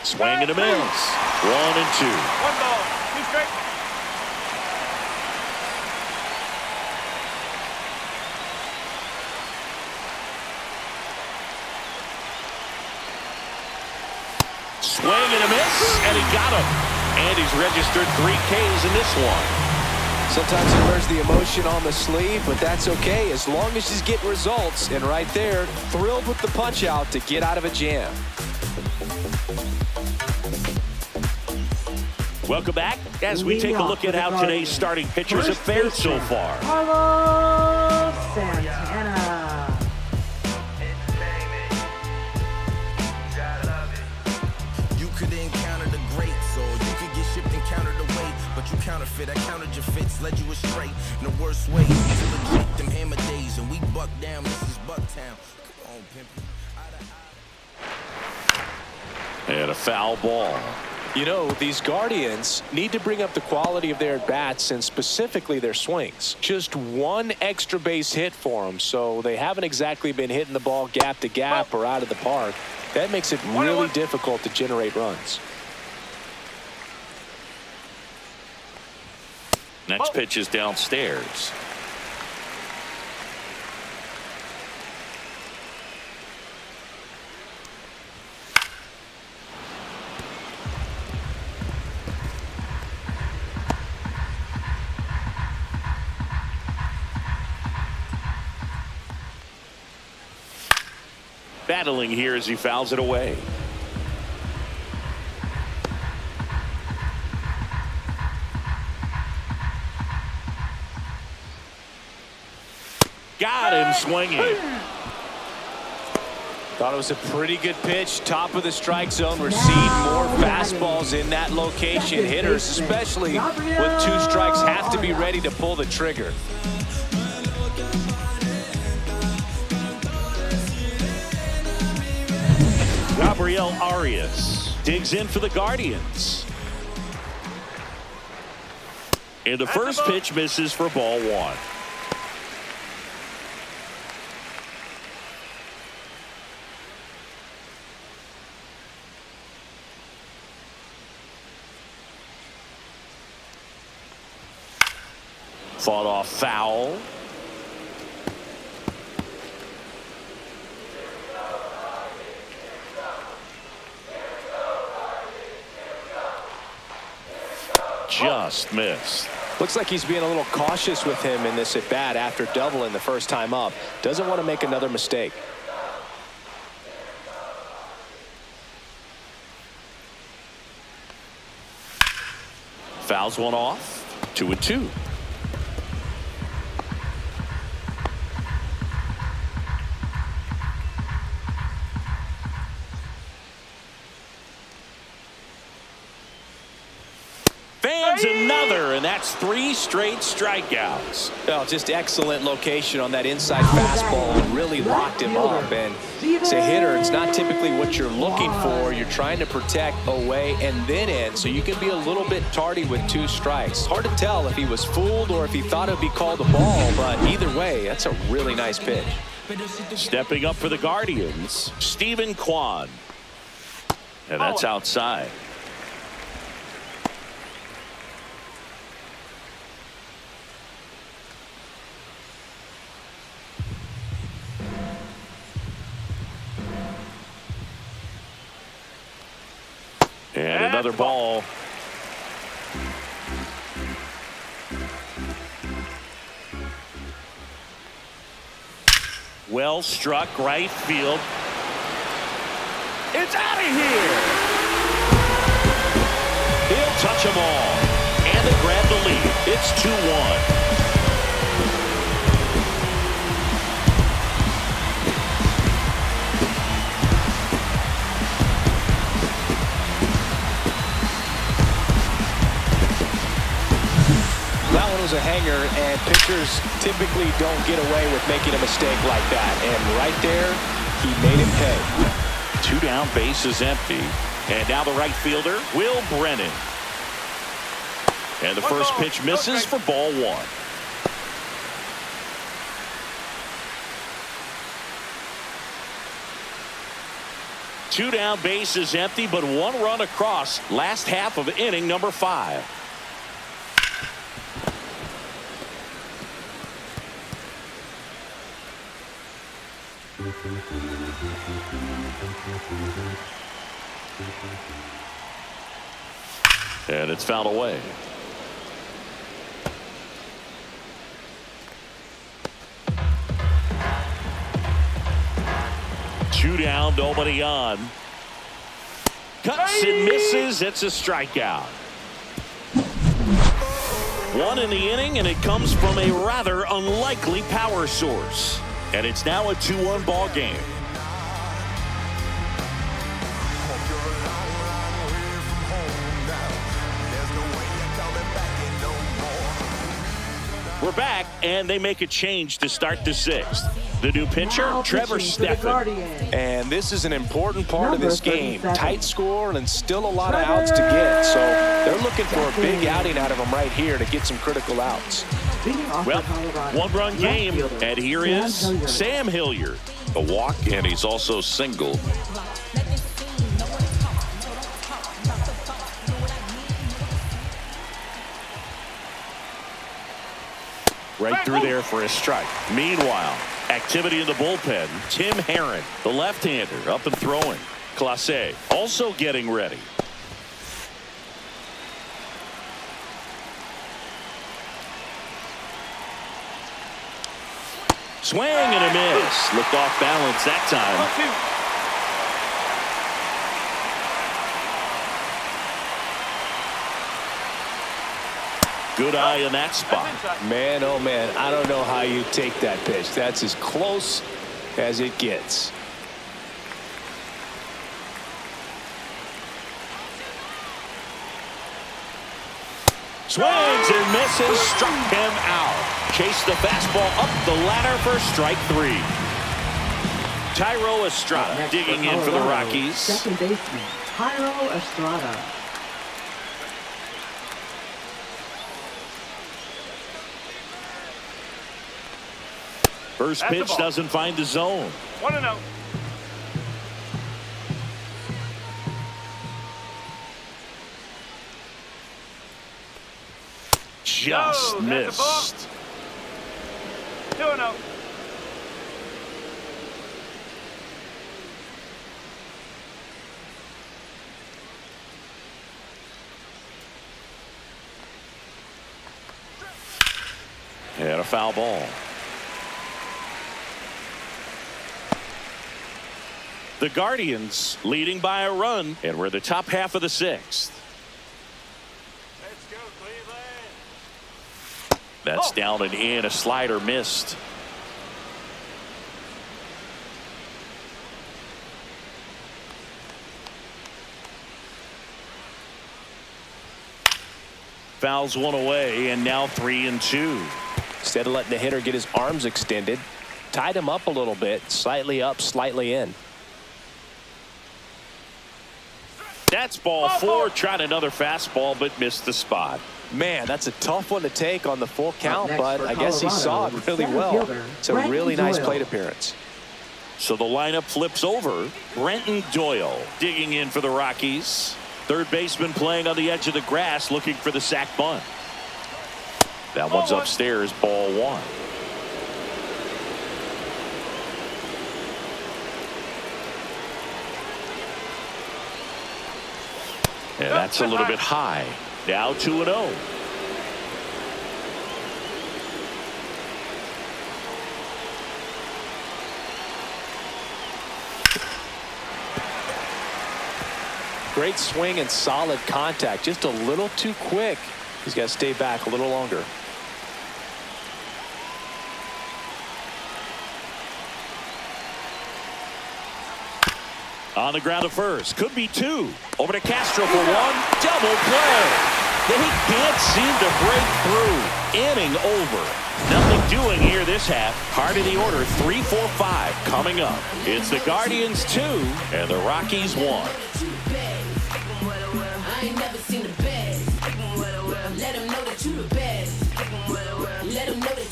Swing and a miss. 1-2. 1 ball. 2 strikes. Swing and a miss, and he got him. And he's registered 3 Ks in this one. Sometimes he wears the emotion on the sleeve, but that's okay as long as he's getting results. And right there, thrilled with the punch out to get out of a jam. Welcome back as we take a look at how today's starting pitchers have fared so far. Carlos Santana. You could encounter the greats, or you could get shipped and countered away. But you counterfeit, I countered your fits, led you astray in the worst way. To legit them hammer days, and we buck down, this is Bucktown. Come on, pimpin'. And a foul ball. You know, these Guardians need to bring up the quality of their at-bats and specifically their swings. Just 1 extra base hit for them, so they haven't exactly been hitting the ball gap to gap or out of the park. That makes it really difficult to generate runs. Next pitch is downstairs. Battling here as he fouls it away. Got him swinging. Thought it was a pretty good pitch. Top of the strike zone. We're seeing more fastballs in that location. Hitters, especially with 2 strikes, have to be ready to pull the trigger. Gabriel Arias digs in for the Guardians. And the first pitch misses for ball 1. Fought off foul. Just missed. Looks like he's being a little cautious with him in this at-bat after doubling the first time up. Doesn't want to make another mistake. Fouls one off. 2-2. Fans Finds another, and that's 3 straight strikeouts. Well, just excellent location on that inside fastball. Really locked him up. And as a hitter, it's not typically what you're looking for. You're trying to protect away and then in, so you can be a little bit tardy with 2 strikes. Hard to tell if he was fooled or if he thought it would be called a ball, but either way, that's a really nice pitch. Stepping up for the Guardians, Stephen Kwan. And that's outside. And another ball. Well struck right field. It's out of here. He'll touch them all. And they grab the lead. It's 2-1. That one was a hanger, and pitchers typically don't get away with making a mistake like that. And right there, he made him pay. 2 down, bases empty. And now the right fielder, Will Brennan. And the first pitch misses for ball 1. Two down, bases empty, but 1 run across. Last half of inning number 5. And it's fouled away. Two down, nobody on. Cuts and misses. It's a strikeout. 1 in the inning, and it comes from a rather unlikely power source. And it's now a 2-1 ball game. We're back, and they make a change to start the 6th. The new pitcher, Trevor Steffen. And this is an important part of this game. Tight score and still a lot of outs to get. So they're looking for a big outing out of him right here to get some critical outs. Well, 1-run game, and here is Sam Hilliard. A walk, and he's also singled. Right through there for a strike. Meanwhile, activity in the bullpen. Tim Herron, the left-hander, up and throwing. Clase also getting ready. Swing and a miss. Looked off balance that time. Good eye in that spot. Man, oh man, I don't know how you take that pitch. That's as close as it gets. Swings and misses, struck him out. Chased the fastball up the ladder for strike 3. Tyro Estrada digging in for the Rockies. Second baseman, Tyro Estrada. First pitch doesn't find the zone. 1-0. Just missed. 2-0. And a foul ball. The Guardians leading by a run, and we're the top half of the 6th. Let's go, Cleveland. That's down and in. A slider missed. Fouls one away, and now 3-2. Instead of letting the hitter get his arms extended, tied him up a little bit, slightly up, slightly in. That's ball 4. Tried another fastball, but missed the spot. Man, that's a tough one to take on the full count, but I guess he saw it really well. It's a really nice plate appearance. So the lineup flips over. Brenton Doyle digging in for the Rockies. Third baseman playing on the edge of the grass, looking for the sac bunt. That one's upstairs, ball 1. And that's a little bit high. Now 2-0. Great swing and solid contact. Just a little too quick. He's got to stay back a little longer. On the ground to first. Could be 2. Over to Castro for 1. Double play. They can't seem to break through. Inning over. Nothing doing here this half. Heart of the order, 3, 4, 5 coming up. It's the Guardians 2 and the Rockies 1.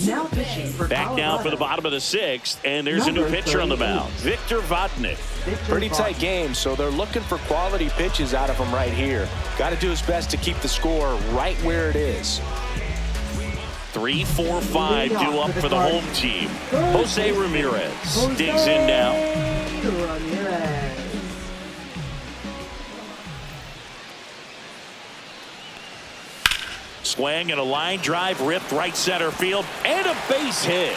Now pitching for Back down for the bottom of the 6th, and there's a new pitcher on the mound, Victor Vodnik. Pretty tight game, so they're looking for quality pitches out of him right here. Got to do his best to keep the score right where it is. 3, 4, 5 due up for the home team. Jose Ramirez digs in now. Ramirez. Swing and a line drive ripped right center field, and a base hit.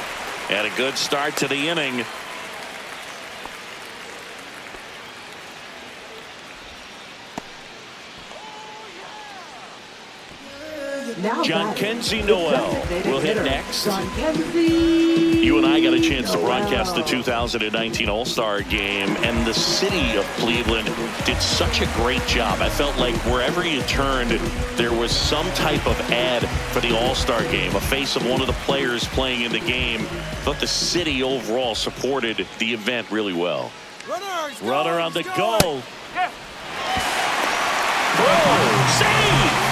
And a good start to the inning. John Kenzie Noel will hit next. You and I got a chance to broadcast the 2019 All-Star Game, and the city of Cleveland did such a great job. I felt like wherever you turned, there was some type of ad for the All-Star Game, a face of one of the players playing in the game. I thought the city overall supported the event really well. Runner on the go. Throw, save!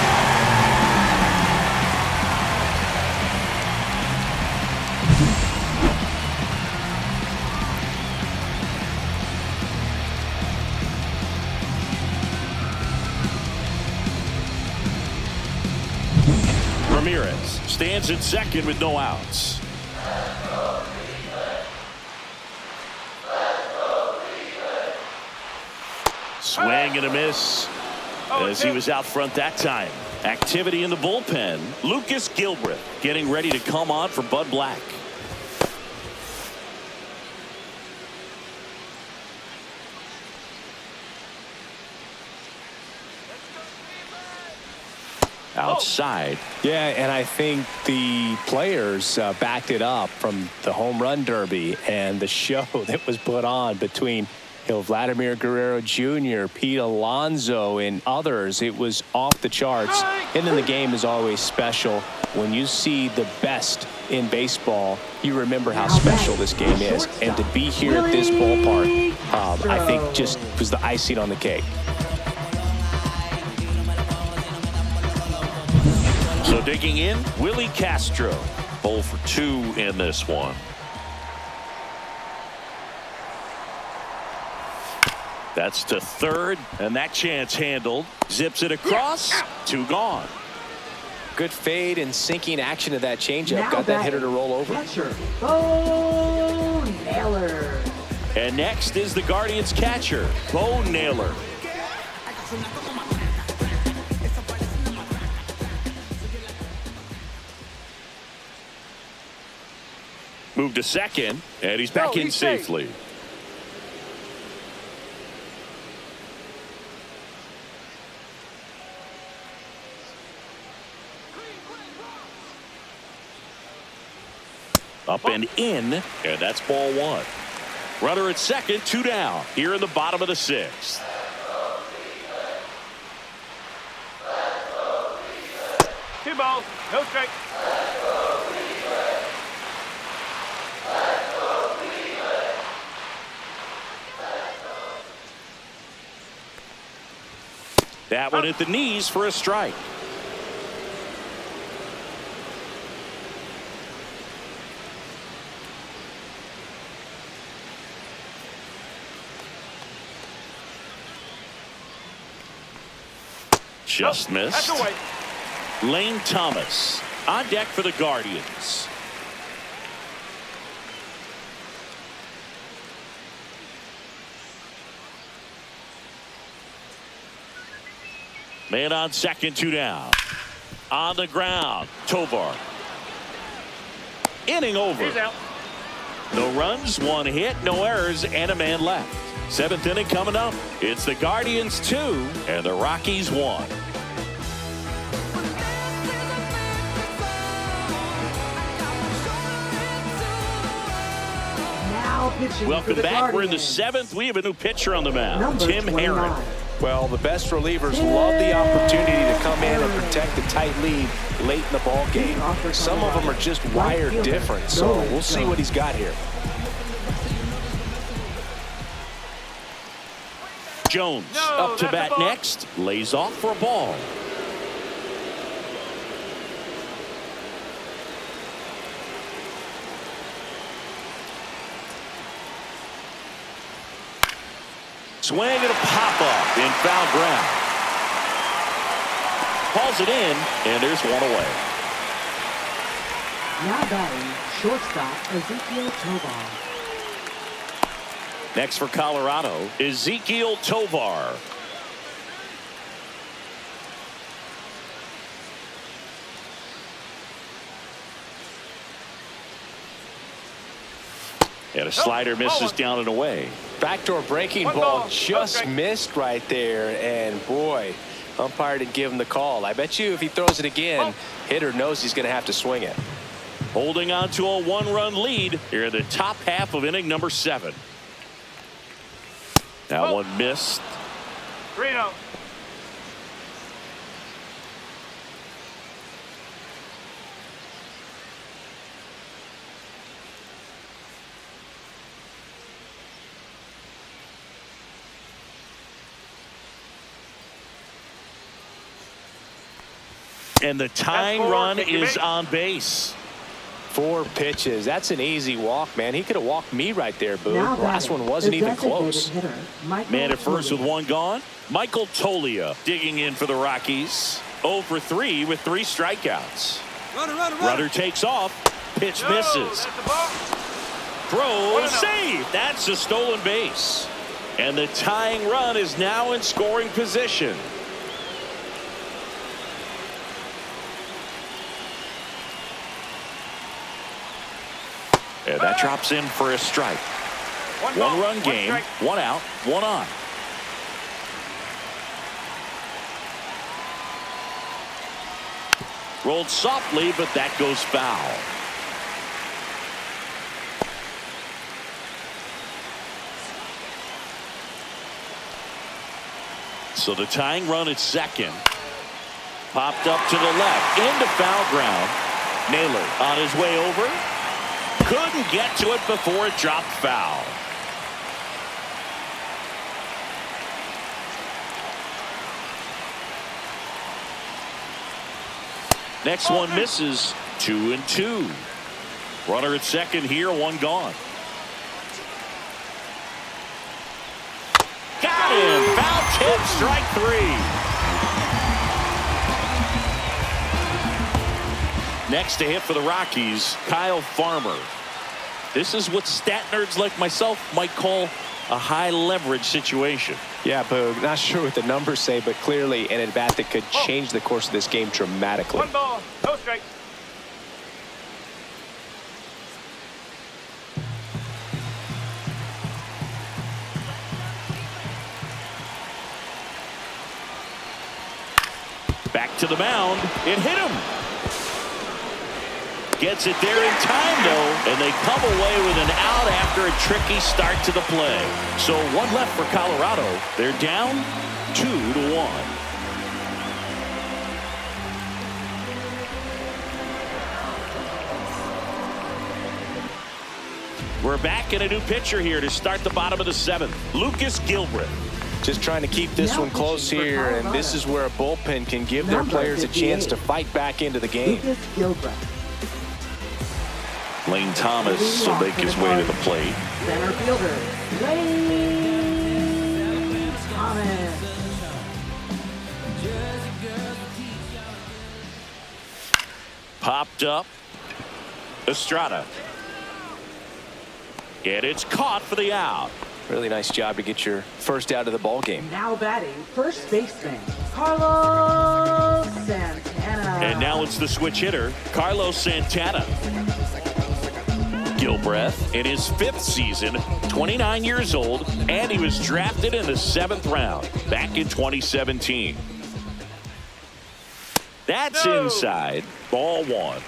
Ramirez stands at second with no outs. Swing and a miss as he was out front that time. Activity in the bullpen. Lucas Gilbreth getting ready to come on for Bud Black. Outside. Yeah, and I think the players backed it up from the home run derby and the show that was put on between Vladimir Guerrero Jr., Pete Alonso, and others. It was off the charts. And then the game is always special. When you see the best in baseball, you remember how special this game is. And to be here at this ballpark, I think just was the icing on the cake. So digging in, Willie Castro. 0 for 2 in this one. That's to third, and that chance handled. Zips it across. 2 gone. Good fade and sinking action of that changeup. Got that hitter to roll over. Catcher, Bo Naylor. And next is the Guardians catcher, Bo Naylor. Moved to second, and he's back in safely. Up and in, and that's ball 1. Runner at second, 2 down, here in the bottom of the 6th. balls, no strikes. That one at the knees for a strike. Just missed. That's away. Lane Thomas on deck for the Guardians. Man on second, 2 down. On the ground, Tovar. Inning over. He's out. No runs, 1 hit, no errors, and a man left. 7th inning coming up. It's the Guardians 2 and the Rockies 1. Now pitching Welcome for the back. We're in the Guardians. 7th. We have a new pitcher on the mound, Number Tim 29. Herron. Well, the best relievers love the opportunity to come in and protect the tight lead late in the ball game. Some of them are just wired different, so we'll see what he's got here. Jones No, up to that's a bat ball. next. Lays off for a ball. Swing and a pop-up in foul ground. Hauls it in, and there's one away. Now batting, shortstop Ezekiel Tovar. Next for Colorado, Ezekiel Tovar. And a slider misses down and away. Backdoor breaking One ball ball, just okay. missed right there, and boy, umpire didn't give him the call. I bet you if he throws it again, hitter knows he's going to have to swing it. Holding on to a 1-run lead here in the top half of inning number 7. That one missed. 3-0. And the tying That's 4, run take your is base. on base. 4 pitches. That's an easy walk, man. He could have walked me right there, Boo. Now Last batting, one wasn't the even designated close. hitter, Michael Man at first with Tolia. 1 gone. Michael Tolia digging in for the Rockies. 0 for 3 with 3 strikeouts. Runner takes off. Pitch No, misses. that's a ball. Throw 1-0. save. That's a stolen base. And the tying run is now in scoring position. And that drops in for a strike. 1 ball, 1-run 1 game, strike. 1 out, 1 on. Rolled softly, but that goes foul. So the tying run at second. Popped up to the left, into foul ground. Naylor on his way over. Couldn't get to it before it dropped foul. Next one misses. 2-2. Runner at second here, 1 gone. Got him. Foul tip, strike 3. Next to hit for the Rockies, Kyle Farmer. This is what stat nerds like myself might call a high leverage situation. Yeah, Boog, not sure what the numbers say, but clearly an at-bat that could change the course of this game dramatically. 1 ball, no strikes. Back to the mound. It hit him. Gets it there in time, though, and they come away with an out after a tricky start to the play. So 1 left for Colorado. They're down 2-1. We're back in a new pitcher here to start the bottom of the 7th. Lucas Gilbreth. Just trying to keep this one close here, and this is where a bullpen can give their players a chance to fight back into the game. Lane Thomas will make his way to the plate. Center fielder, Lane Thomas. Popped up. Estrada. And it's caught for the out. Really nice job to get your first out of the ball game. Now batting, first baseman, Carlos Santana. And now it's the switch hitter, Carlos Santana. Gilbreth in his 5th season, 29 years old, and he was drafted in the 7th round back in 2017. That's inside. Ball 1.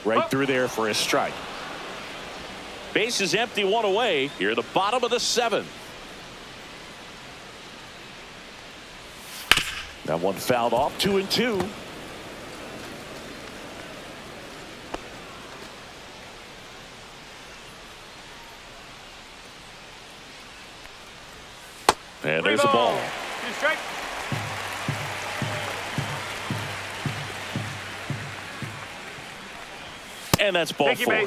Right through there for a strike. Base is empty, 1 away. Here at the bottom of the 7th. That one fouled off, 2-2. And there's a ball. 2 strikes. And that's ball 4.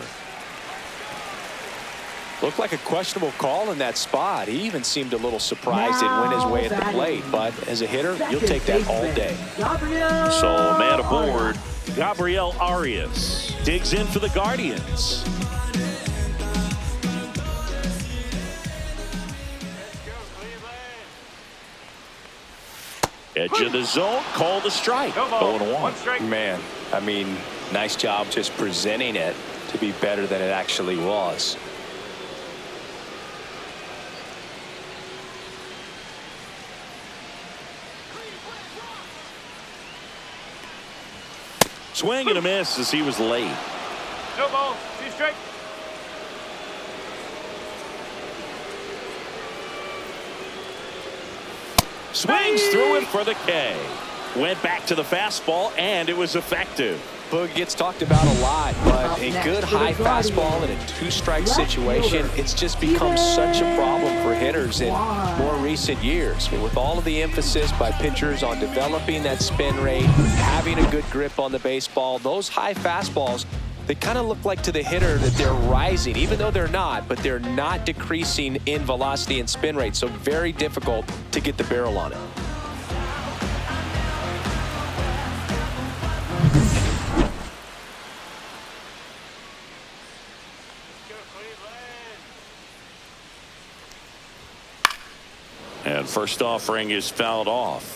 Looked like a questionable call in that spot. He even seemed a little surprised it went his way at the plate. But as a hitter, you'll take that all day. So man aboard, Gabriel Arias digs in for the Guardians. Edge of the zone, called a strike. 0-1. Man, I mean, nice job just presenting it to be better than it actually was. Swing and a miss as he was late. No ball, 2 strikes. Swings through it for the K. Went back to the fastball, and it was effective. Boog gets talked about a lot, but a good high fastball in a 2-strike situation, it's just become such a problem for hitters in more recent years. I mean, with all of the emphasis by pitchers on developing that spin rate, having a good grip on the baseball, those high fastballs, they kind of look like to the hitter that they're rising, even though they're not, but they're not decreasing in velocity and spin rate, so very difficult to get the barrel on it. And first offering is fouled off.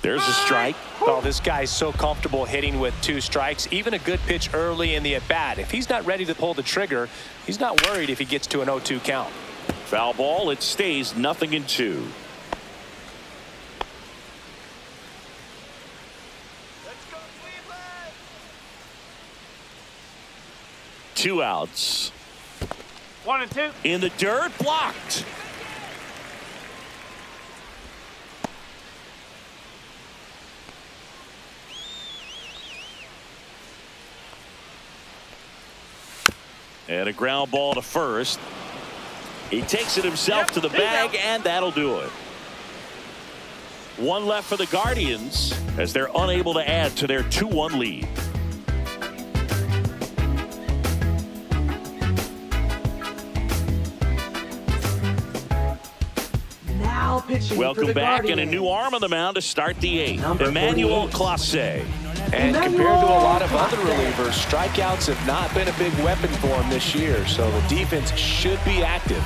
There's a strike. Oh, this guy's so comfortable hitting with 2 strikes. Even a good pitch early in the at-bat. If he's not ready to pull the trigger, he's not worried if he gets to an 0-2 count. Foul ball. It stays 0-2. 2 outs. 1 and 2. In the dirt, blocked. And a ground ball to first. He takes it himself to the bag, and that'll do it. 1 left for the Guardians as they're unable to add to their 2-1 lead. Welcome back, and a new arm on the mound to start the 8th. Emmanuel Clase. And compared to a lot of other relievers, strikeouts have not been a big weapon for him this year, so the defense should be active.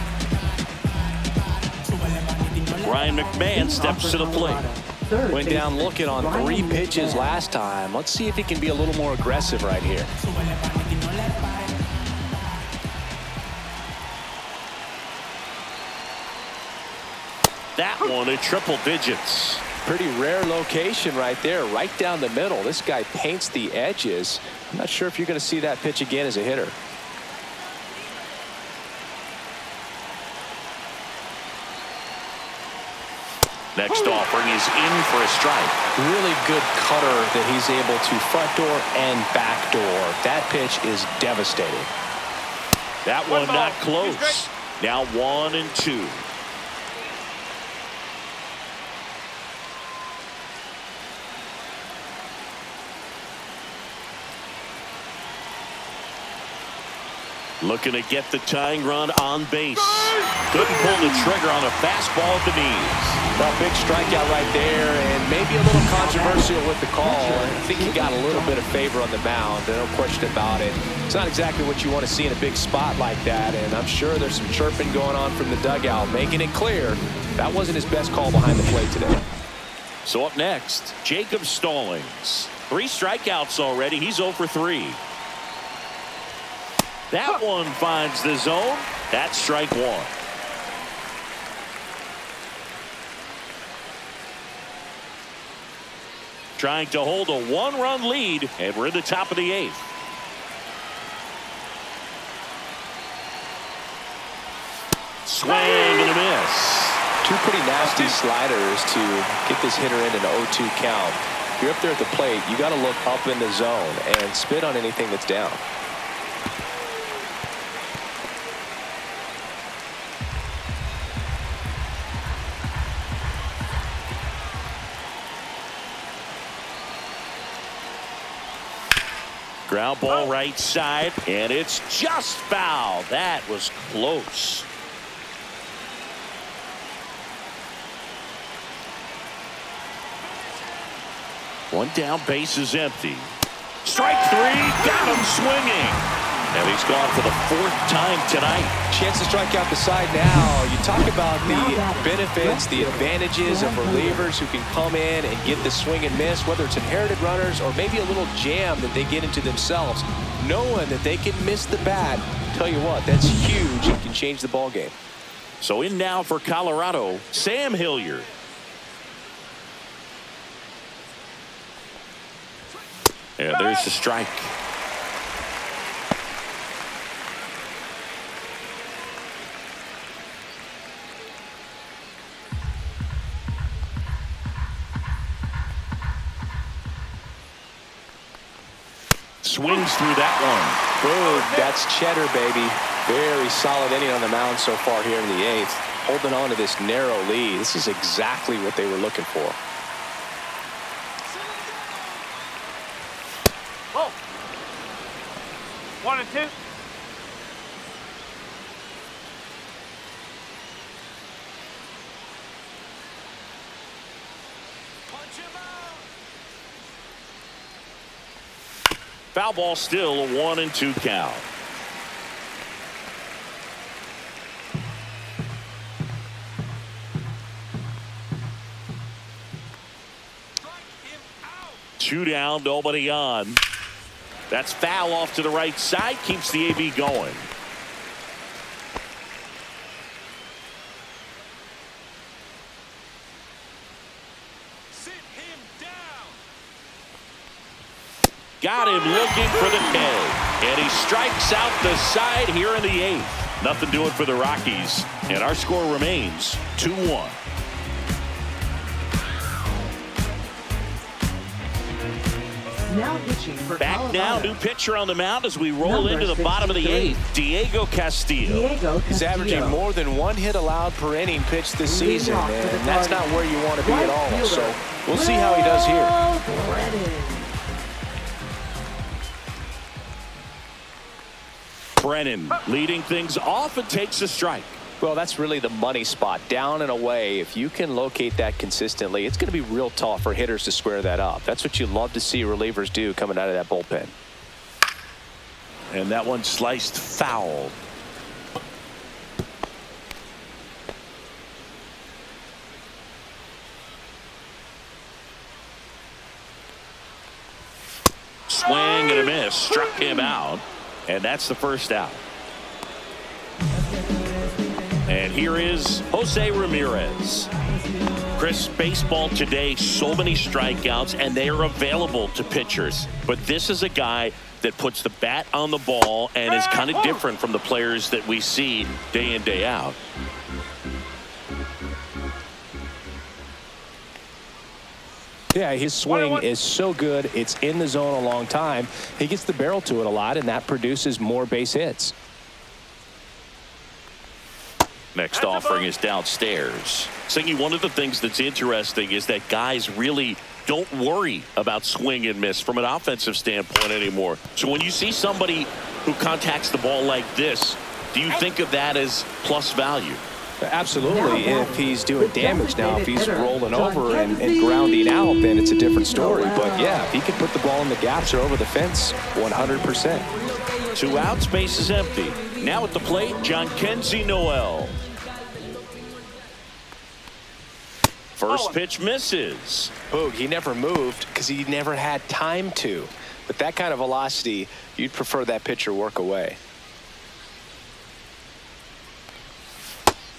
Ryan McMahon steps to the plate. Went down looking on 3 pitches last time. Let's see if he can be a little more aggressive right here. that one at triple digits. Pretty rare location right there, right down the middle. This guy paints the edges. I'm not sure if you're going to see that pitch again as a hitter. Next offering is in for a strike. Really good cutter that he's able to front door and back door. That pitch is devastating. That one not close. Now 1-2. Looking to get the tying run on base. Couldn't pull the trigger on a fastball at the knees. Well, big strikeout right there, and maybe a little controversial with the call. I think he got a little bit of favor on the mound, no question about it. It's not exactly what you want to see in a big spot like that, and I'm sure there's some chirping going on from the dugout, making it clear that wasn't his best call behind the plate today. So up next, Jacob Stallings. 3 strikeouts already. He's 0 for 3. That one finds the zone. That's strike 1. Trying to hold a 1-run lead, and we're in the top of the 8th. Swing and a miss. 2 pretty nasty sliders to get this hitter in an 0-2 count. If you're up there at the plate, you got to look up in the zone and spit on anything that's down. Ground ball right side, and it's just foul. That was close. One down, base is empty. Strike 3, got him swinging. And he's gone for the 4th time tonight. Chance to strike out the side now. You talk about the benefits, the advantages of relievers who can come in and get the swing and miss, whether it's inherited runners or maybe a little jam that they get into themselves. Knowing that they can miss the bat, tell you what, that's huge. It can change the ball game. So in now for Colorado, Sam Hilliard. And there's the strike. Swings through that one. Boom, that's cheddar, baby. Very solid inning on the mound so far here in the 8th. Holding on to this narrow lead. This is exactly what they were looking for. Oh. 1-2. Foul ball, still a 1-2 count. Two down, nobody on. That's foul off to the right side, keeps the AB going. Got him looking for the K. And he strikes out the side here in the 8th. Nothing doing for the Rockies. And our score remains 2-1. Now pitching for Back Colorado. now, new pitcher on the mound as we roll into the bottom of the 8th. Diego Castillo. He's averaging more than 1 hit allowed per inning pitched this season, and that's not where you want to be at all. So we'll see how he does here. Brennan leading things off and takes a strike. Well, that's really the money spot, down and away. If you can locate that consistently, it's going to be real tough for hitters to square that up. That's what you love to see relievers do coming out of that bullpen. And that one sliced foul. Swing and a miss, struck him out. And that's the first out. And here is Jose Ramirez. Chris, baseball today, so many strikeouts, and they are available to pitchers. But this is a guy that puts the bat on the ball and is kind of different from the players that we see day in, day out. Yeah, his swing is so good. It's in the zone a long time. He gets the barrel to it a lot, and that produces more base hits. Next offering is downstairs. Singy, one of the things that's interesting is that guys really don't worry about swing and miss from an offensive standpoint anymore. So when you see somebody who contacts the ball like this, do you think of that as plus value? Absolutely. If he's doing damage now, if he's rolling over and grounding out, then it's a different story. But yeah, if he can put the ball in the gaps or over the fence, 100%. 2 outs, base is empty. Now at the plate, John Kenzie Noel. First pitch misses. Boog, he never moved because he never had time to. With that kind of velocity, you'd prefer that pitcher work away.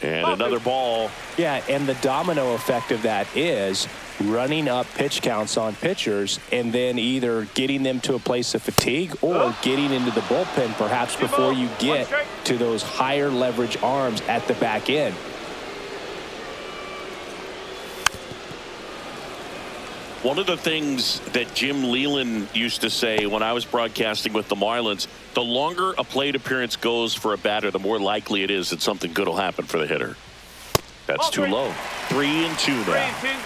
And another ball. Yeah, and the domino effect of that is running up pitch counts on pitchers and then either getting them to a place of fatigue or getting into the bullpen perhaps before you get to those higher leverage arms at the back end. One of the things that Jim Leland used to say when I was broadcasting with the Marlins, the longer a plate appearance goes for a batter, the more likely it is that something good will happen for the hitter. That's too low. 3-2 now.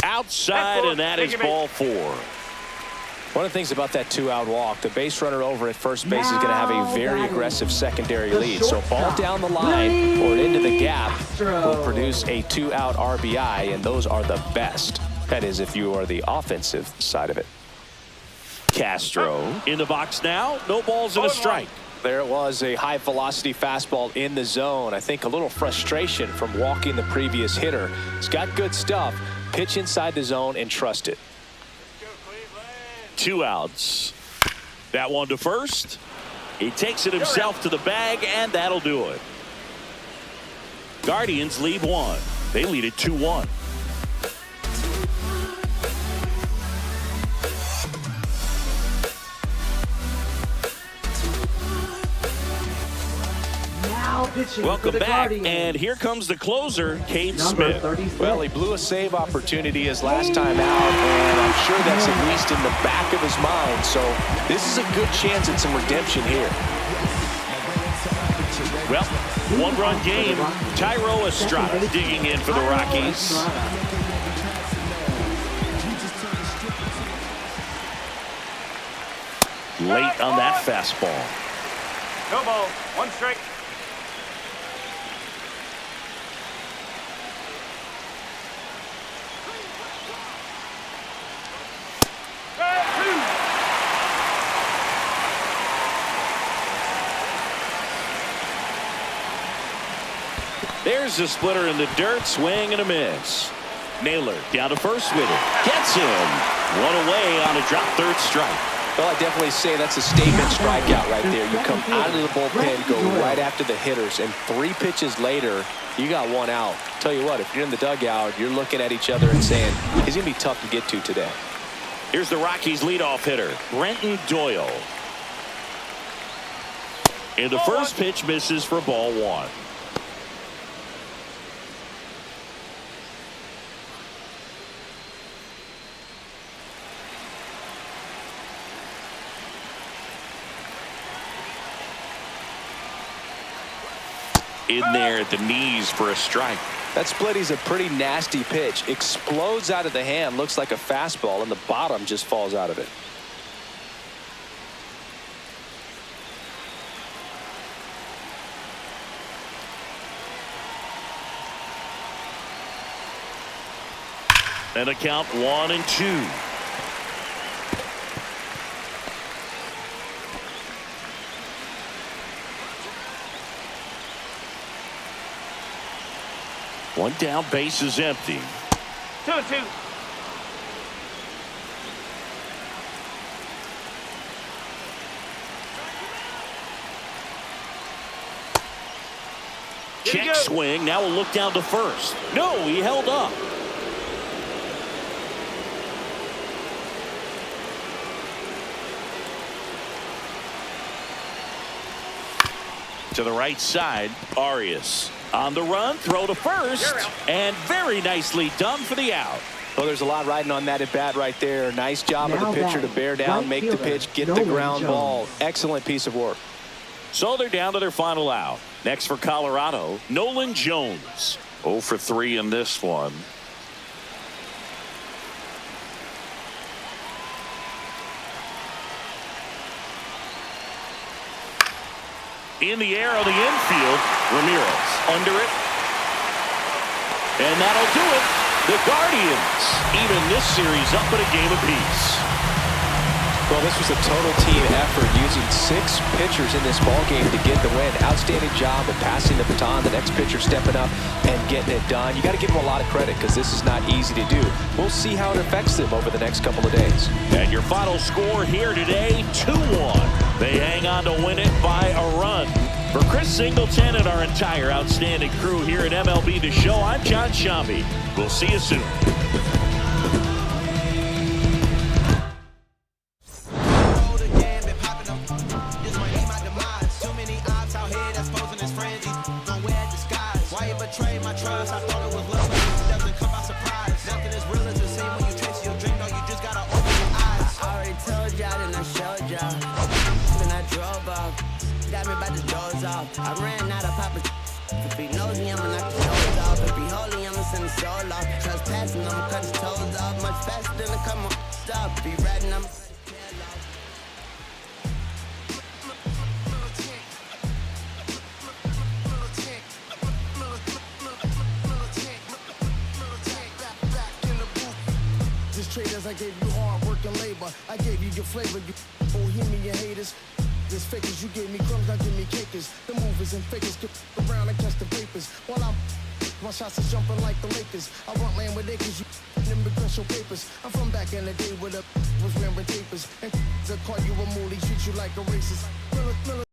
Outside, and that is ball 4. One of the things about that 2-out walk, the base runner over at first base is going to have a very aggressive secondary lead. So ball down the line or into the gap will produce a 2-out RBI, and those are the best. That is, if you are the offensive side of it. Castro in the box now. No balls and a strike. There it was, a high velocity fastball in the zone. I think a little frustration from walking the previous hitter. He's got good stuff. Pitch inside the zone and trust it. 2 outs. That one to first. He takes it himself to the bag, and that'll do it. Guardians lead 1. They lead it 2-1. Welcome back, and here comes the closer, Cade Smith. Well, he blew a save opportunity his last time out, and I'm sure that's at least in the back of his mind. So this is a good chance at some redemption here. Well, 1-run game. Tyro Estrada digging in for the Rockies. Late on that fastball. No ball, 1 strike. There's a splitter in the dirt, swing and a miss. Naylor down to first with it. Gets him. 1 away on a drop third strike. Well, I definitely say that's a statement strikeout right there. You come out of the bullpen, go right after the hitters, and 3 pitches later, you got 1 out. Tell you what, if you're in the dugout, you're looking at each other and saying, he's going to be tough to get to today. Here's the Rockies leadoff hitter, Brenton Doyle. And the first pitch misses for ball 1. In there at the knees for a strike. That splitty's a pretty nasty pitch. Explodes out of the hand, looks like a fastball, and the bottom just falls out of it. And a count 1-2. One down, base is empty. 2-2. Check swing. Now we'll look down to first. No, he held up. To the right side, Arias on the run, throw to first, and very nicely done for the out. Well, there's a lot riding on that at bat right there. Nice job of the pitcher to bear down, make the pitch, get the ground ball. Excellent piece of work. So they're down to their final out. Next for Colorado, Nolan Jones. 0 for 3 in this one. In the air on the infield, Ramirez under it. And that'll do it. The Guardians even this series up at a game apiece. Well, this was a total team effort using 6 pitchers in this ball game to get the win. Outstanding job of passing the baton. The next pitcher stepping up and getting it done. You got to give them a lot of credit because this is not easy to do. We'll see how it affects them over the next couple of days. And your final score here today, 2-1. They hang on to win it by a run. For Chris Singleton and our entire outstanding crew here at MLB The Show, I'm John Shambi. We'll see you soon. I ran out of Papa. If he knows me, I'ma knock his nose off. If he holy, I'ma send his soul off. Trespassing, I'ma cut his toes off. Much faster than a come on. Stop. Be riding, I'ma. Just traders, I gave you hard work and labor. I gave you your flavor, you bohemian haters. This fakers, you gave me crumbs, now give me cakers. The movers and fakers get around and catch the vapors. While my shots is jumping like the Lakers. I want land with acres, you immigrant show papers. I'm from back in the day where the was wearing tapers. And they call you a moolie, treat you like a racist.